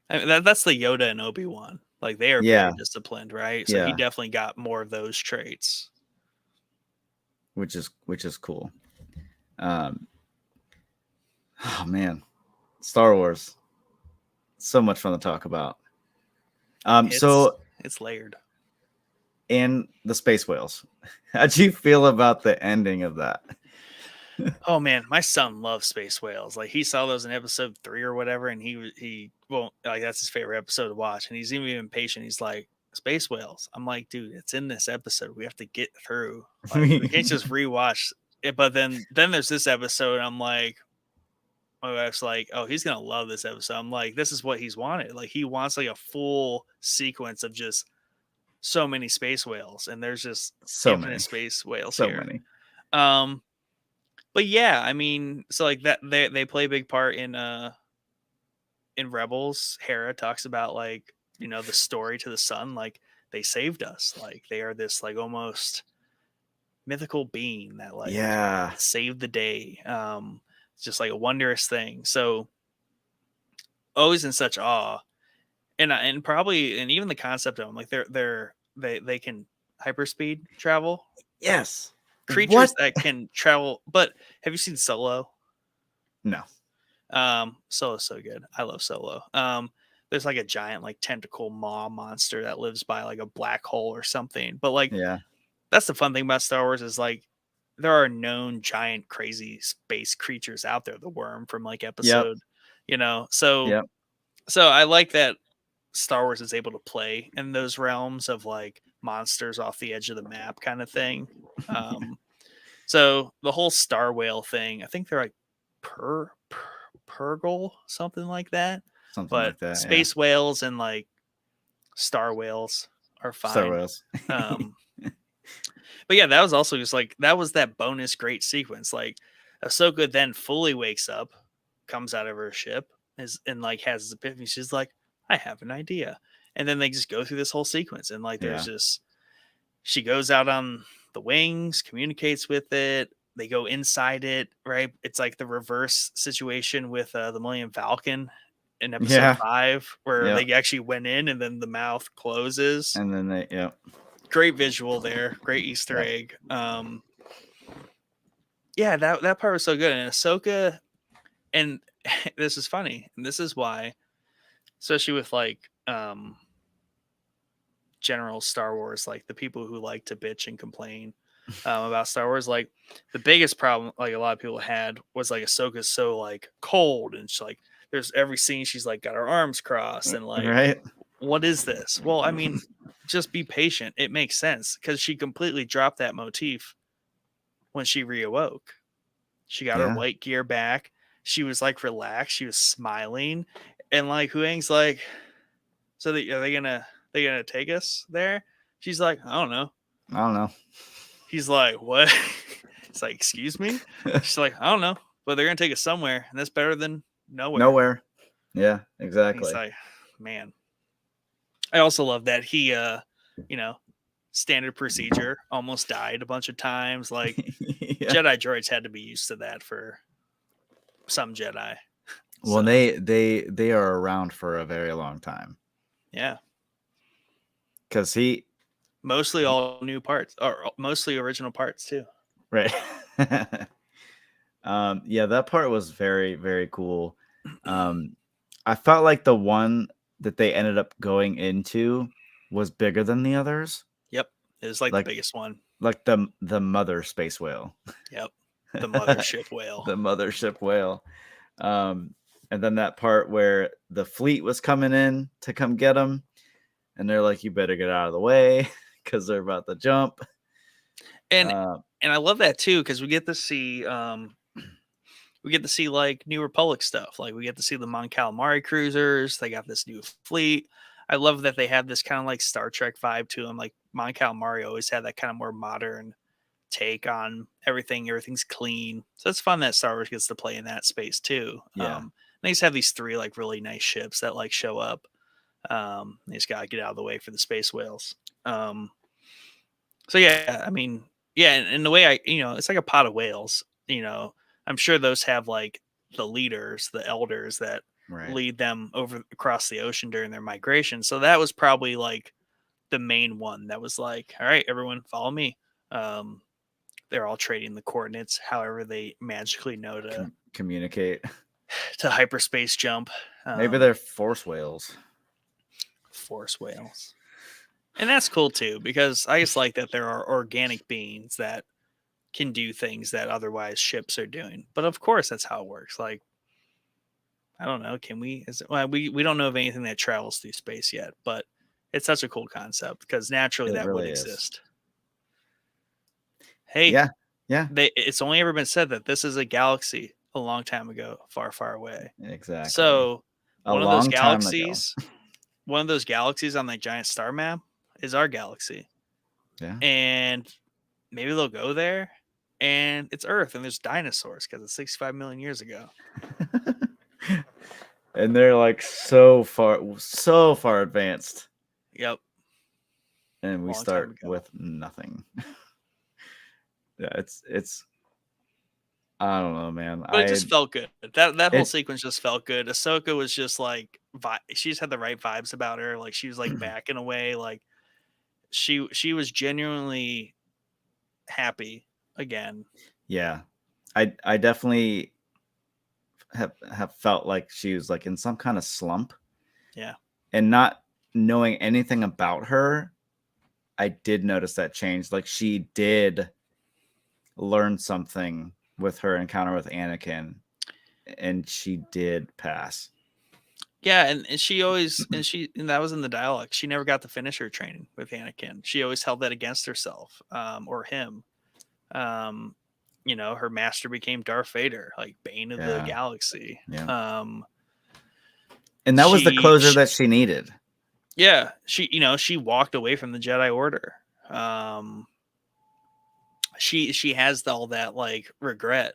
mean, that's the Yoda and Obi-Wan. Like they are Yeah. very disciplined, right? So he Yeah. definitely got more of those traits. Which is cool. Oh man, Star Wars, so much fun to talk about. So it's layered. and the space whales, how'd you feel about the ending of that? Oh man, my son loves space whales. Like he saw those in episode 3 or whatever, and he won't like that's his favorite episode to watch. And he's even impatient. He's like, space whales. I'm like, dude, it's in this episode. We have to get through. Like, we can't just rewatch it. But then there's this episode. And I'm like, my wife's like, oh, he's gonna love this episode. I'm like, this is what he's wanted. Like he wants like a full sequence of just so many space whales, and there's just So infinite many. space whales So here. many. But yeah, I mean, so like that they play a big part in Rebels. Hera talks about like, you know, the story to the sun, like they saved us. Like they are this like almost mythical being that like Yeah. saved the day. It's just like a wondrous thing. So always in such awe. And probably and even the concept of them, like they can hyperspeed travel. Yes. Creatures that can travel. But have you seen Solo? No. Solo's so good. I love Solo. There's like a giant like tentacle maw monster that lives by like a black hole or something. But like Yeah. that's the fun thing about Star Wars is like there are known giant crazy space creatures out there. The worm from like episode, you know. So so I like that Star Wars is able to play in those realms of like monsters off the edge of the map kind of thing. So the whole star whale thing, I think they're like Purgle, something like that. Something like that. Space whales and like star whales are fine. Star whales. But yeah, that was also just like that was that bonus great sequence. Like Ahsoka then fully wakes up, comes out of her ship, and like has this epiphany. She's like, I have an idea. And then they just go through this whole sequence. And like there's just she goes out on the wings, communicates with it. They go inside it, right? It's like the reverse situation with the Millennium Falcon in episode 5, where they actually went in and then the mouth closes. And then they, great visual there, great Easter egg. Yeah, that part was so good. And Ahsoka, and this is funny, and this is why, especially with like general Star Wars, like the people who like to bitch and complain about Star Wars, like the biggest problem like a lot of people had was like Ahsoka's so like cold, and she's like there's every scene she's like got her arms crossed and like what is this? Well, I mean, just be patient. It makes sense because she completely dropped that motif when she reawoke. She got her white gear back. She was like relaxed. She was smiling, and like Huang's like, so are they gonna take us there? She's like, I don't know. He's like, what? It's like, excuse me? She's like, I don't know, but they're gonna take us somewhere, and that's better than nowhere. Yeah, exactly. And he's like, man. I also love that he, you know, standard procedure, almost died a bunch of times. Like Jedi droids had to be used to that for some Jedi. Well, they are around for a very long time. Yeah. Because mostly all new parts, or mostly original parts too. Right. Yeah, that part was very, very cool. I felt like the one that they ended up going into was bigger than the others. Yep. It was like the biggest one. Like the mother space whale. Yep. The mothership whale. The mothership whale. And then that part where the fleet was coming in to come get them, and they're like, you better get out of the way because they're about to jump. And I love that too, because we get to see like New Republic stuff. Like we get to see the Mon Calamari cruisers. They got this new fleet. I love that they have this kind of like Star Trek vibe to them. Like Mon Calamari always had that kind of more modern take on everything. Everything's clean, so it's fun that Star Wars gets to play in that space too. Yeah. They just have these 3 like really nice ships that like show up. They just gotta get out of the way for the space whales. So yeah, I mean, yeah, and the way it's like a pot of whales. I'm sure those have like the leaders, the elders that Right. lead them over across the ocean during their migration. So that was probably like the main one that was like, all right, everyone, follow me. They're all trading the coordinates, however they magically know to Communicate. to hyperspace jump. Maybe they're force whales. Force whales. And that's cool too, because I just like that there are organic beings that can do things that otherwise ships are doing. But of course, that's how it works. Like, I don't know, can we? We don't know of anything that travels through space yet, but it's such a cool concept because naturally It that would really is. exist. Hey, Yeah. it's only ever been said that this is a galaxy a long time ago, far, far away. Exactly. So a one of those long time ago. galaxies, one of those galaxies on that giant star map is our galaxy. Yeah. And maybe they'll go there and it's Earth and there's dinosaurs because it's 65 million years ago. And they're like so far advanced. Yep. And we Long time start ago. with nothing. Yeah, it's I don't know, man. But it just felt good. That whole It- sequence just felt good. Ahsoka was just like she just had the right vibes about her. Like she was like back in a way. Like she was genuinely happy again. Yeah. I definitely have felt like she was like in some kind of slump. Yeah. And not knowing anything about her, I did notice that change. Like she did learn something with her encounter with Anakin, and she did pass. Yeah, and she always and that was in the dialogue. She never got to finish her training with Anakin. She always held that against herself, or him. Her master became Darth Vader, like Bane of the Galaxy. Yeah. And that was the closure that she needed. Yeah, she walked away from the Jedi Order. She has all that like regret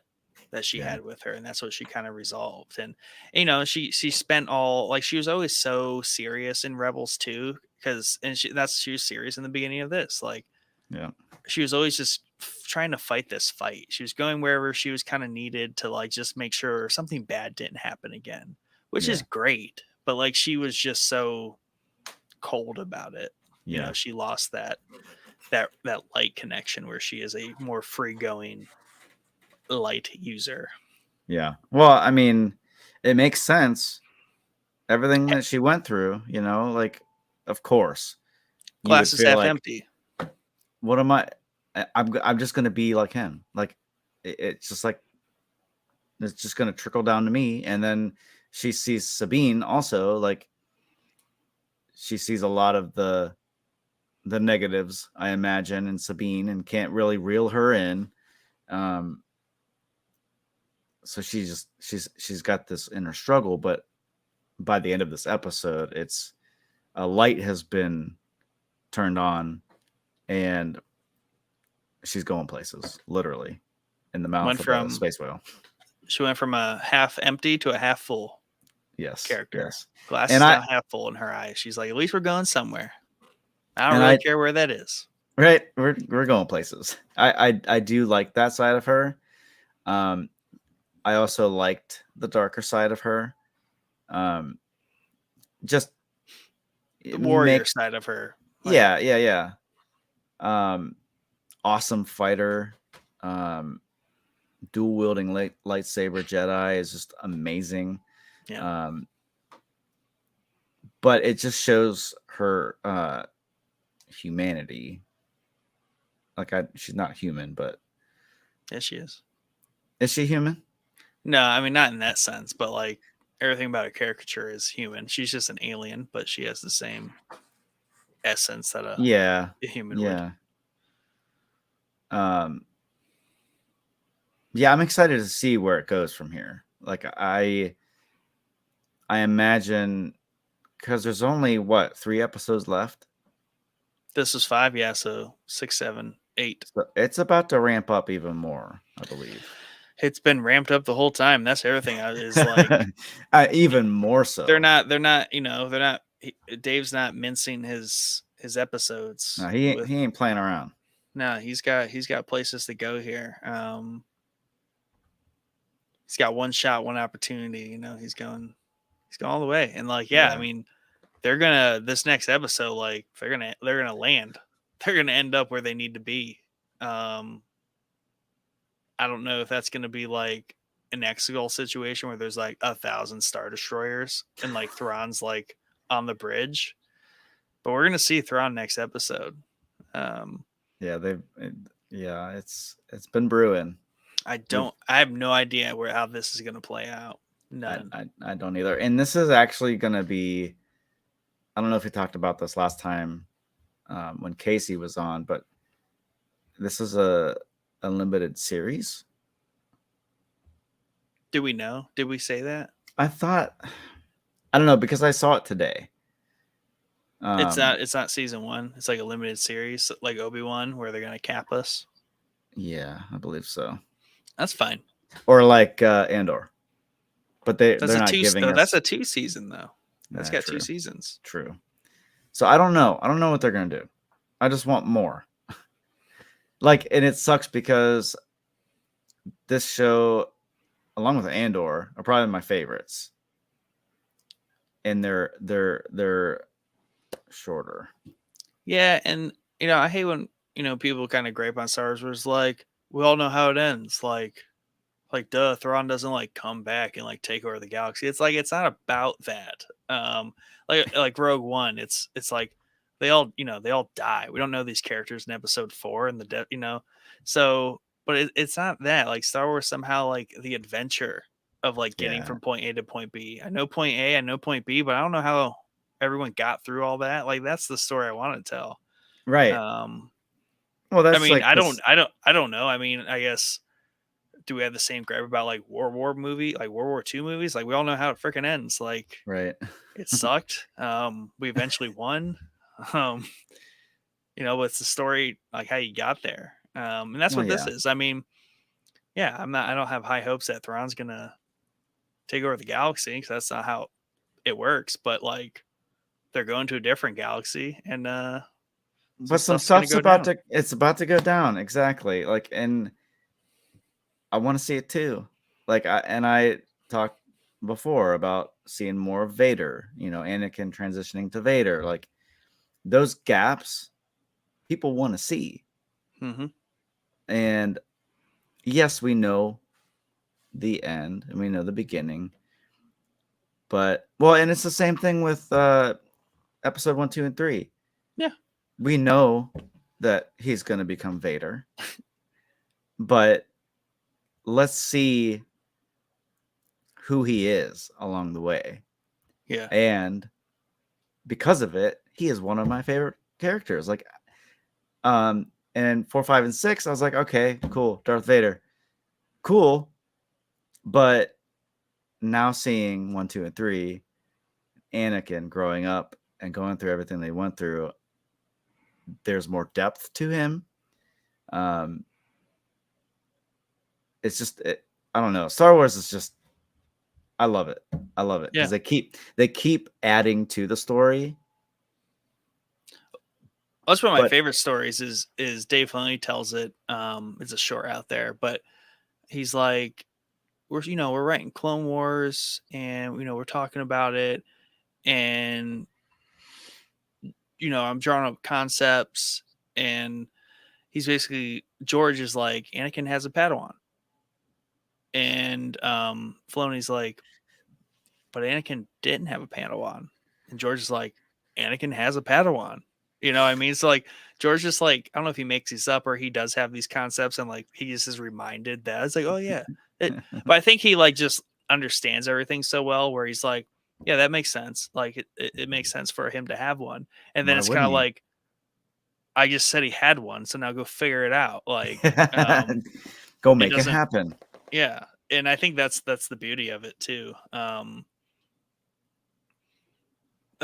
that she had with her, and that's what she kind of resolved. And she spent all like she was always so serious in Rebels too, because she was serious in the beginning of this. Like, she was always just trying to fight this fight. She was going wherever she was kind of needed to like just make sure something bad didn't happen again, which is great. But like she was just so cold about it. She lost that light connection where she is a more free-going light user. Yeah. Well, I mean, it makes sense. Everything that she went through, like, of course. Glass is half empty. What am I? I'm just going to be like him. Like, it's just like, it's just going to trickle down to me. And then she sees Sabine also, like, she sees a lot of the negatives, I imagine, in Sabine, and can't really reel her in. So she's got this inner struggle, but by the end of this episode, it's a light has been turned on, and she's going places, literally, in the mouth of a space whale. She went from a half empty to a half full. Yes, character. Yes. Glass is now half full in her eyes. She's like, at least we're going somewhere. I don't really care where that is. Right, we're going places. I do like that side of her. I also liked the darker side of her. Just the warrior side of her. Like, yeah. Awesome fighter. Dual wielding lightsaber Jedi is just amazing. Yeah. But it just shows her humanity. Like she's not human, but yes, she is. Is she human? No, I mean not in that sense, but like everything about her caricature is human. She's just an alien, but she has the same essence that a human would. Yeah, I'm excited to see where it goes from here. Like I imagine because there's only what 3 episodes left. This was 5, yeah. So 6, 7, 8. So it's about to ramp up even more, I believe. It's been ramped up the whole time. That's everything. Is like even more so. they're not. Dave's not mincing his episodes. No, he ain't playing around. No, he's got places to go here. He's got one shot, one opportunity. He's going all the way. And like, yeah. I mean, this next episode, like they're gonna land. They're gonna end up where they need to be. I don't know if that's gonna be like an Exegol situation where there's like 1,000 Star Destroyers and like Thrawn's like on the bridge, but we're gonna see Thrawn next episode. It's been brewing. I have no idea how this is gonna play out. None. I don't either. And this is actually gonna be, I don't know if we talked about this last time when Casey was on, but this is a limited series. Do we know? Did we say that? I don't know, because I saw it today. It's not season 1. It's like a limited series, like Obi-Wan, where they're gonna cap us. Yeah, I believe so. That's fine. Or like Andor, but they're not giving us. That's a 2 season though. That's got true. 2 seasons. True. So I don't know. I don't know what they're gonna do. I just want more. Like, and it sucks because this show, along with Andor, are probably my favorites. And they're shorter. Yeah, and I hate when people kind of gripe on Star Wars, where it's like, we all know how it ends. Like duh, Thrawn doesn't like come back and like take over the galaxy. It's like, it's not about that. Like Rogue One, it's like they all die. We don't know these characters in episode 4 and so, but it's not that. Like Star Wars somehow, like the adventure of like getting from point A to point B. I know point A, I know point B, but I don't know how everyone got through all that. Like that's the story I want to tell. Right. Well, that's, I mean, like I don't know. I mean, I guess, do we have the same gripe about like World War II movies? Like we all know how it freaking ends. Like, right. It sucked. We eventually won. But it's the story, like how you got there. And that's what this is. I mean, yeah, I don't have high hopes that Thrawn's gonna take over the galaxy, because that's not how it works. But like, they're going to a different galaxy, and but some stuff's about to go down. Exactly. Like, and I want to see it too. Like, I talked before about seeing more of Vader, Anakin transitioning to Vader. Like, those gaps people want to see. Mm-hmm. And yes, we know the end and we know the beginning, but and it's the same thing with episode 1, 2, and 3. Yeah, we know that he's going to become Vader, but let's see who he is along the way. Yeah. And because of it, he is one of my favorite characters. Like, and 4, 5, and 6, I was like, okay, cool, Darth Vader, cool. But now seeing 1, 2, and 3, Anakin growing up and going through everything they went through, there's more depth to him. It's just, I don't know. Star Wars is just, I love it. I love it because they keep adding to the story. That's one of my favorite stories is Dave Filoni tells it. It's a short out there, but he's like, we're writing Clone Wars, and we're talking about it, and I'm drawing up concepts, and he's basically, George is like, Anakin has a Padawan, and Filoni's like, but Anakin didn't have a Padawan, and George is like, Anakin has a Padawan. You know what I mean? So like, George just like, I don't know if he makes these up or he does have these concepts, and like he just is reminded that. It's like, oh yeah. But I think he like just understands everything so well, where he's like, yeah, that makes sense. Like it makes sense for him to have one. And then it's kind of like, I just said he had one, so now go figure it out. Like go make it happen. Yeah. And I think that's the beauty of it too.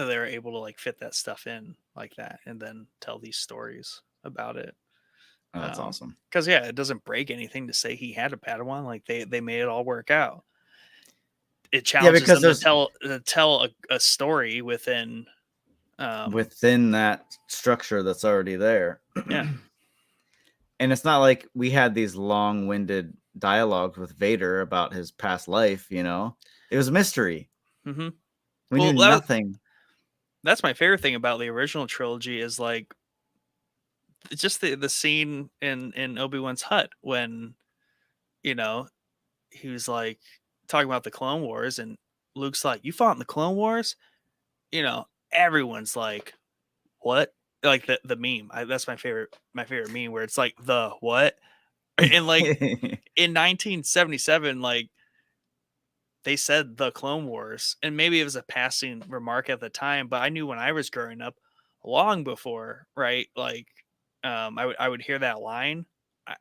they're able to like fit that stuff in like that and then tell these stories about it. Oh, that's awesome. Because yeah, it doesn't break anything to say he had a Padawan. Like they made it all work out. It challenges because them there's to tell a story within within that structure that's already there. Yeah. And it's not like we had these long-winded dialogues with Vader about his past life, you know. It was a mystery. Mm-hmm. We Well, knew nothing. That's my favorite thing about the original trilogy is like it's just the scene in Obi-Wan's hut when, you know, he was like talking about the Clone Wars and Luke's like, "You fought in the Clone Wars?" You know, everyone's like, "What?" Like the meme. That's my favorite meme where it's like the what? And like in 1977, like they said the Clone Wars, and maybe it was a passing remark at the time, but I knew when I was growing up, long before, right? Like, I would hear that line.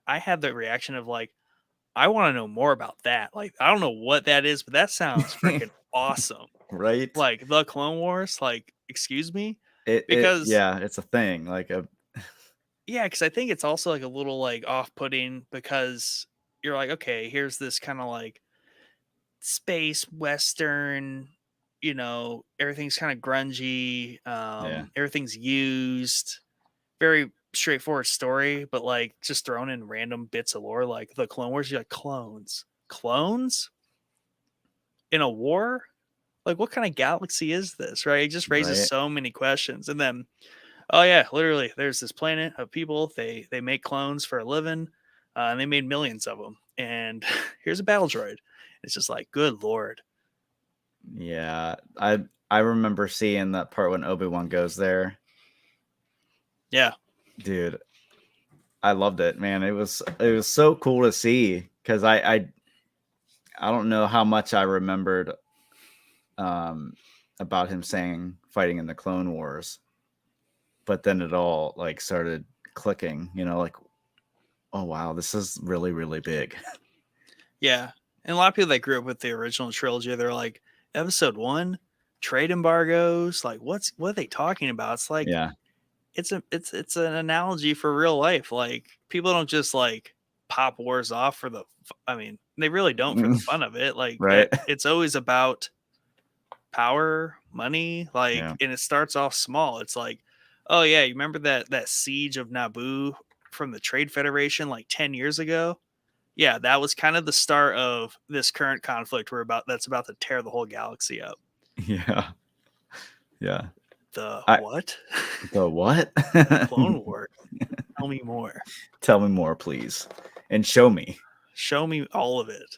I had the reaction of like, I want to know more about that. Like, I don't know what that is, but that sounds freaking awesome. Right? Like the Clone Wars, like, excuse me, It because yeah, it's a thing. Like a yeah, because I think it's also like a little like off-putting because you're like, okay, here's this kind of like space western, you know, everything's kind of grungy, yeah. everything's used, very straightforward story, but like just thrown in random bits of lore like the Clone Wars. You're like, clones in a war, like what kind of galaxy is this, right? It just raises Right. so many questions. And then oh yeah, literally there's this planet of people, they make clones for a living, and they made millions of them, and here's a battle droid. It's just like, good lord. Yeah. I remember seeing that part when Obi-Wan goes there. Yeah. Dude, I loved it, man. It was so cool to see because I don't know how much I remembered about him saying fighting in the Clone Wars, but then it all like started clicking, you know, like, oh wow, this is really, really big. Yeah. And a lot of people that grew up with the original trilogy, they're like, episode 1, trade embargoes, like what are they talking about? It's like Yeah. it's an analogy for real life. Like people don't just like pop wars off for the I mean, they really don't for the fun of it. Like Right. it's always about power, money, like Yeah. and it starts off small. It's like, oh yeah, you remember that siege of Naboo from the Trade Federation like 10 years ago? Yeah, that was kind of the start of this current conflict that's about to tear the whole galaxy up. Yeah. Yeah. The I- what? The what? Clone Wars. Tell me more. Tell me more, please. And show me. Show me all of it.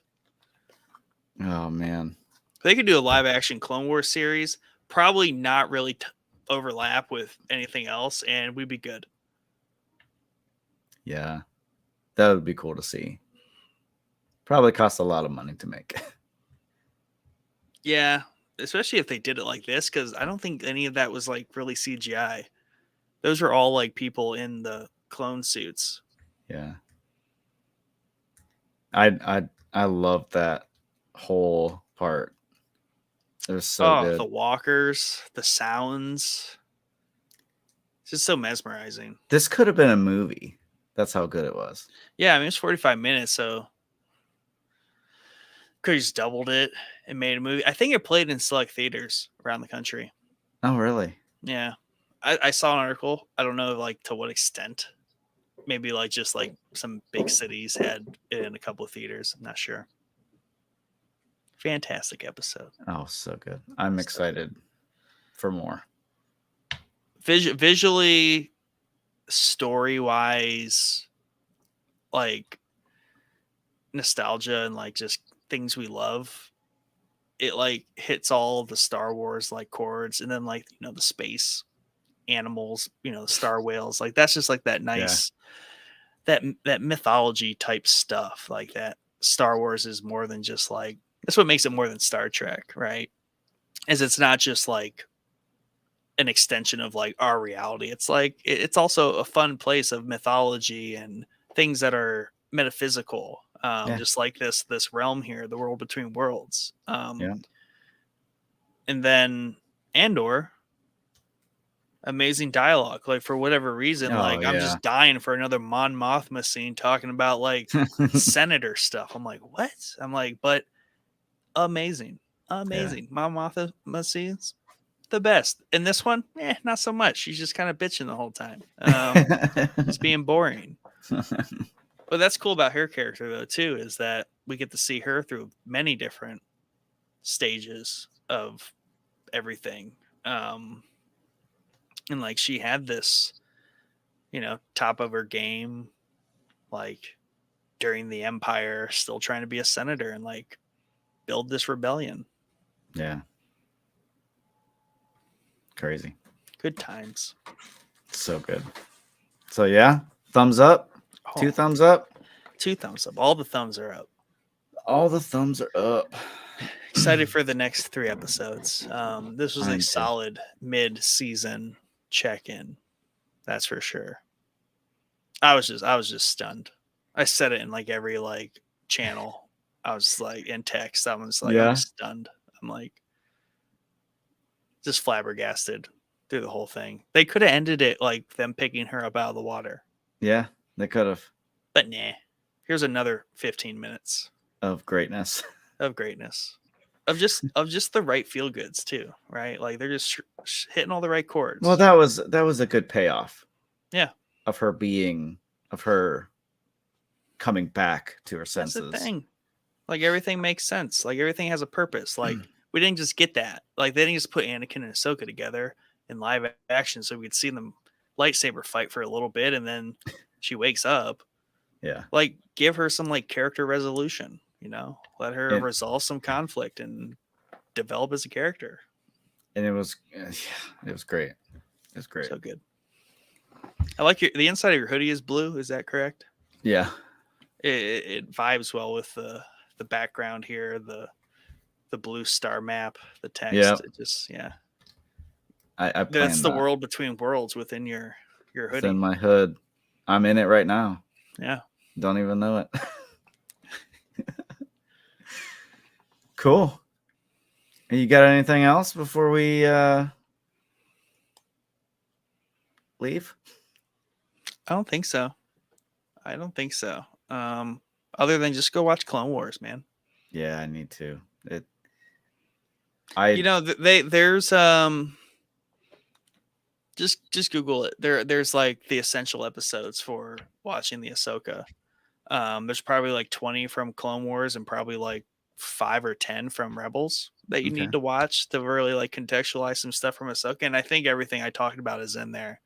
Oh man. They could do a live action Clone Wars series, probably not really overlap with anything else, and we'd be good. Yeah. That would be cool to see. Probably cost a lot of money to make. Yeah, especially if they did it like this, because I don't think any of that was like really CGI. Those were all like people in the clone suits. Yeah. I love that whole part. It was so good. The walkers, the sounds. It's just so mesmerizing. This could have been a movie. That's how good it was. Yeah, I mean it's 45 minutes, so could have just doubled it and made a movie. I think it played in select theaters around the country. Oh, really? Yeah. I saw an article. I don't know like to what extent. Maybe like just like some big cities had it in a couple of theaters. I'm not sure. Fantastic episode. Oh, so good. I'm excited for more. Visually, story wise, like nostalgia and like just things we love. It like hits all the Star Wars like chords, and then like the space animals, the star whales. Like that's just like that nice that mythology type stuff. Like that Star Wars is more than just like that's what makes it more than Star Trek, right? Is it's not just like an extension of like our reality. It's like it's also a fun place of mythology and things that are metaphysical. Just like this realm here, the world between worlds. And then Andor, amazing dialogue. Like for whatever reason, Oh, like I'm yeah. just dying for another Mon Mothma scene talking about like senator stuff. I'm like, what? I'm like, but amazing, amazing. Mon Mothma scenes, the best. In this one, not so much. She's just kind of bitching the whole time. Just being boring. But that's cool about her character though too, is that we get to see her through many different stages of everything. And like she had this, top of her game, like during the Empire, still trying to be a senator and like build this rebellion. Yeah. Crazy. Good times. So good. So yeah, thumbs up. Oh, 2 thumbs up. 2 thumbs up. All the thumbs are up. All the thumbs are up. Excited for the next 3 episodes. This was I a am too. solid mid-season check-in. That's for sure. I was just stunned. I said it in like every like channel. I was like in text. I was like, Yeah. I'm stunned. I'm like just flabbergasted through the whole thing. They could have ended it like them picking her up out of the water. Yeah, they could have. But nah. Here's another 15 minutes Of greatness. of greatness. Of just the right feel goods too, right? Like they're just hitting all the right chords. Well, that was a good payoff. Yeah. Of her coming back to her That's senses. the thing. Like everything makes sense. Like everything has a purpose. Like we didn't just get that. Like they didn't just put Anakin and Ahsoka together in live action so we could see them lightsaber fight for a little bit and then she wakes up. Yeah. Like give her some like character resolution, let her And- resolve some conflict and develop as a character. And it was great. It was great. So good. I like the inside of your hoodie is blue. Is that correct? Yeah. It vibes well with the background here, the blue star map, the text. Yep. It just I that's planned the that. world between worlds within your It's hoodie. in my hood. I'm in it right now. Yeah. Don't even know it. Cool. You got anything else before we leave? I don't think so. Other than just go watch Clone Wars, man. Yeah, I need to. There's just Google it. There's like the essential episodes for watching the Ahsoka. There's probably like 20 from Clone Wars and probably like 5 or 10 from Rebels that you need to watch to really like contextualize some stuff from Ahsoka. And I think everything I talked about is in there.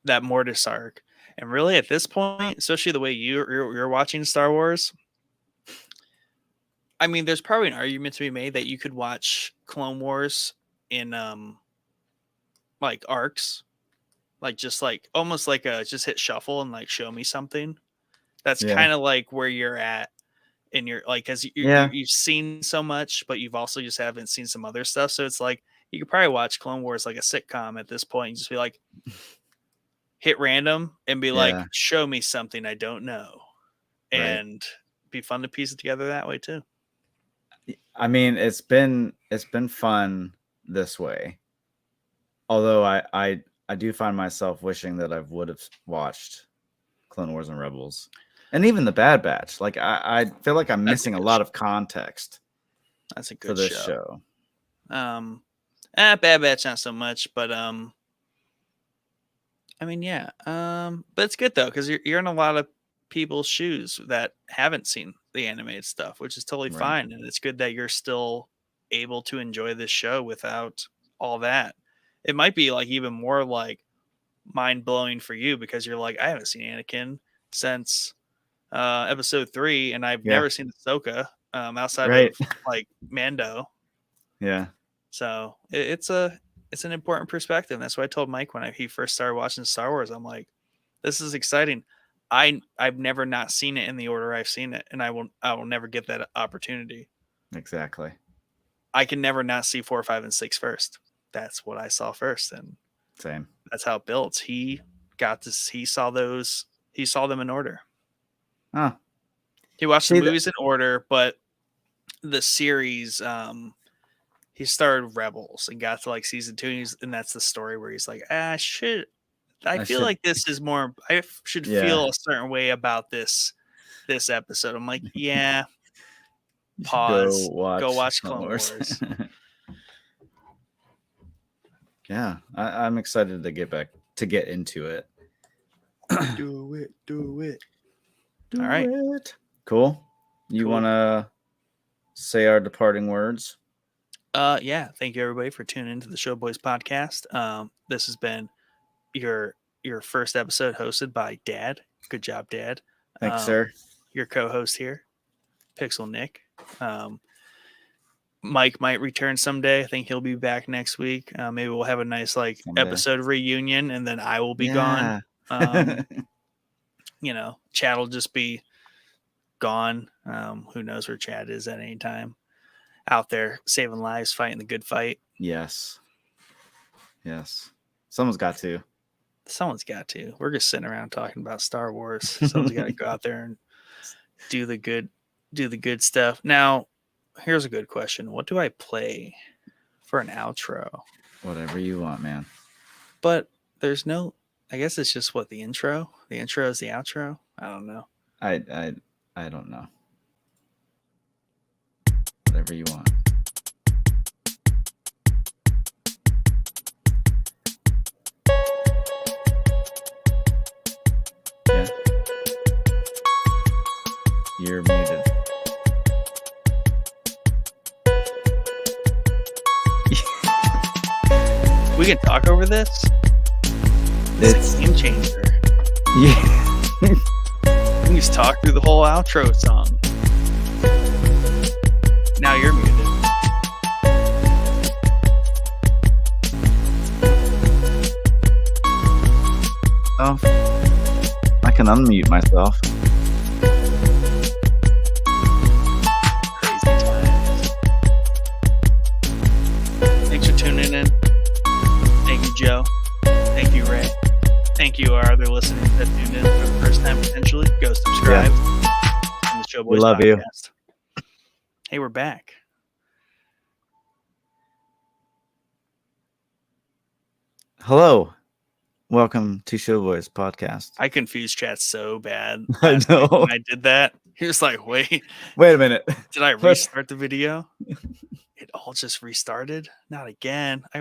That Mortis arc. And really at this point, especially the way you're watching Star Wars, I mean, there's probably an argument to be made that you could watch Clone Wars in like arcs, like just like almost like just hit shuffle and like show me something. That's kind of like where you're at in your like because you've seen so much, but you've also just haven't seen some other stuff. So it's like you could probably watch Clone Wars like a sitcom at this point and just be like hit random and be like, show me something I don't know, and be fun to piece it together that way too. I mean, it's been fun this way. Although I do find myself wishing that I would have watched Clone Wars and Rebels, and even the Bad Batch. Like I feel like I'm missing a lot of context. That's a good for this show. Bad Batch not so much, but I mean, yeah. But it's good though because you're in a lot of people's shoes that haven't seen the animated stuff, which is totally fine, and it's good that you're still able to enjoy this show without all that. It might be like even more like mind blowing for you because you're like, I haven't seen Anakin since episode 3, and I've never seen Ahsoka outside of like Mando. Yeah. So it's an important perspective. That's what I told Mike when he first started watching Star Wars. I'm like, this is exciting. I've never not seen it in the order I've seen it, and I will never get that opportunity. Exactly. I can never not see 4, 5, and 6 first. That's what I saw first, and same. That's how it builds. He saw them in order. Huh. He watched the movies in order, but the series he started Rebels and got to like season 2, and that's the story where he's like, I feel should- like this is more. I should Yeah. feel a certain way about this episode. I'm like, yeah. You should Pause. Go watch Clone Wars. Yeah, I'm excited to get into it. Do it. Do All right. it. Cool. You Cool. want to say our departing words? Yeah. Thank you everybody for tuning into the Show Boys podcast. This has been your first episode hosted by Dad. Good job, Dad. Thanks, sir. Your co-host here, Pixel Nick. Mike might return someday. I think he'll be back next week. Maybe we'll have a nice Someday. episode reunion, and then I will be Yeah. gone. Chad will just be gone. Who knows where Chad is at any time? Out there saving lives, fighting the good fight. Yes. Someone's got to. Someone's got to. We're just sitting around talking about Star Wars. Someone's got to go out there and do the good stuff. Now, here's a good question. What do I play for an outro? Whatever you want, man. But there's no, I guess it's just the intro. The intro is the outro. I don't know. I don't know. Whatever you want. Yeah. You're muted. We can talk over this. It's a game changer. Yeah. We can just talk through the whole outro song. Now you're muted. Oh, I can unmute myself. Crazy times. Thanks for tuning in. Thank you, Joe. Thank you, Ray. Thank you, our other listeners that tuned in for the first time potentially. Go subscribe. To the Show Boys We love you. podcast. Hey, we're back. Hello. Welcome to Showboys Podcast. I confused chat so bad. I last week know. when I did that. He was like, wait, Wait a minute. did I What? restart the video? It all just restarted? Not again.